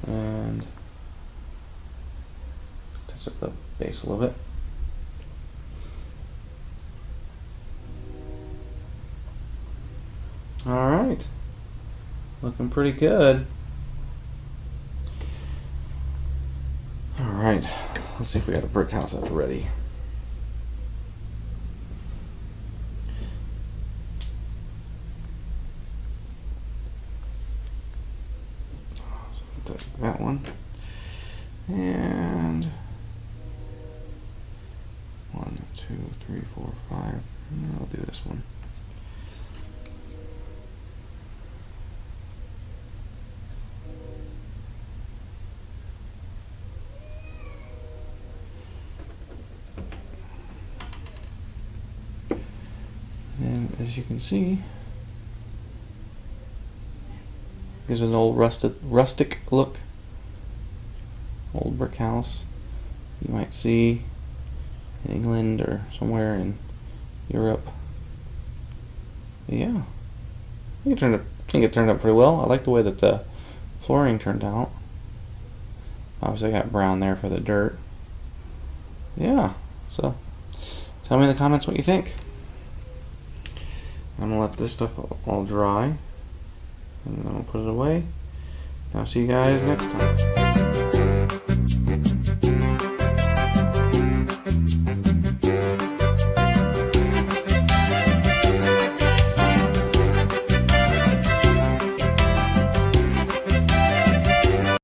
And touch up the base a little bit. All right, looking pretty good. All right, let's see if we got a brick house that's ready. So take that one, and 1, 2, 3, 4, 5. I'll do this one. And as you can see, here's an old rustic look, old brick house you might see in England or somewhere in Europe. Yeah, I think it turned out pretty well. I like the way that the flooring turned out. Obviously, I got brown there for the dirt. Yeah, so tell me in the comments what you think. I'm gonna let this stuff all dry, and then I'll put it away. I'll see you guys next time.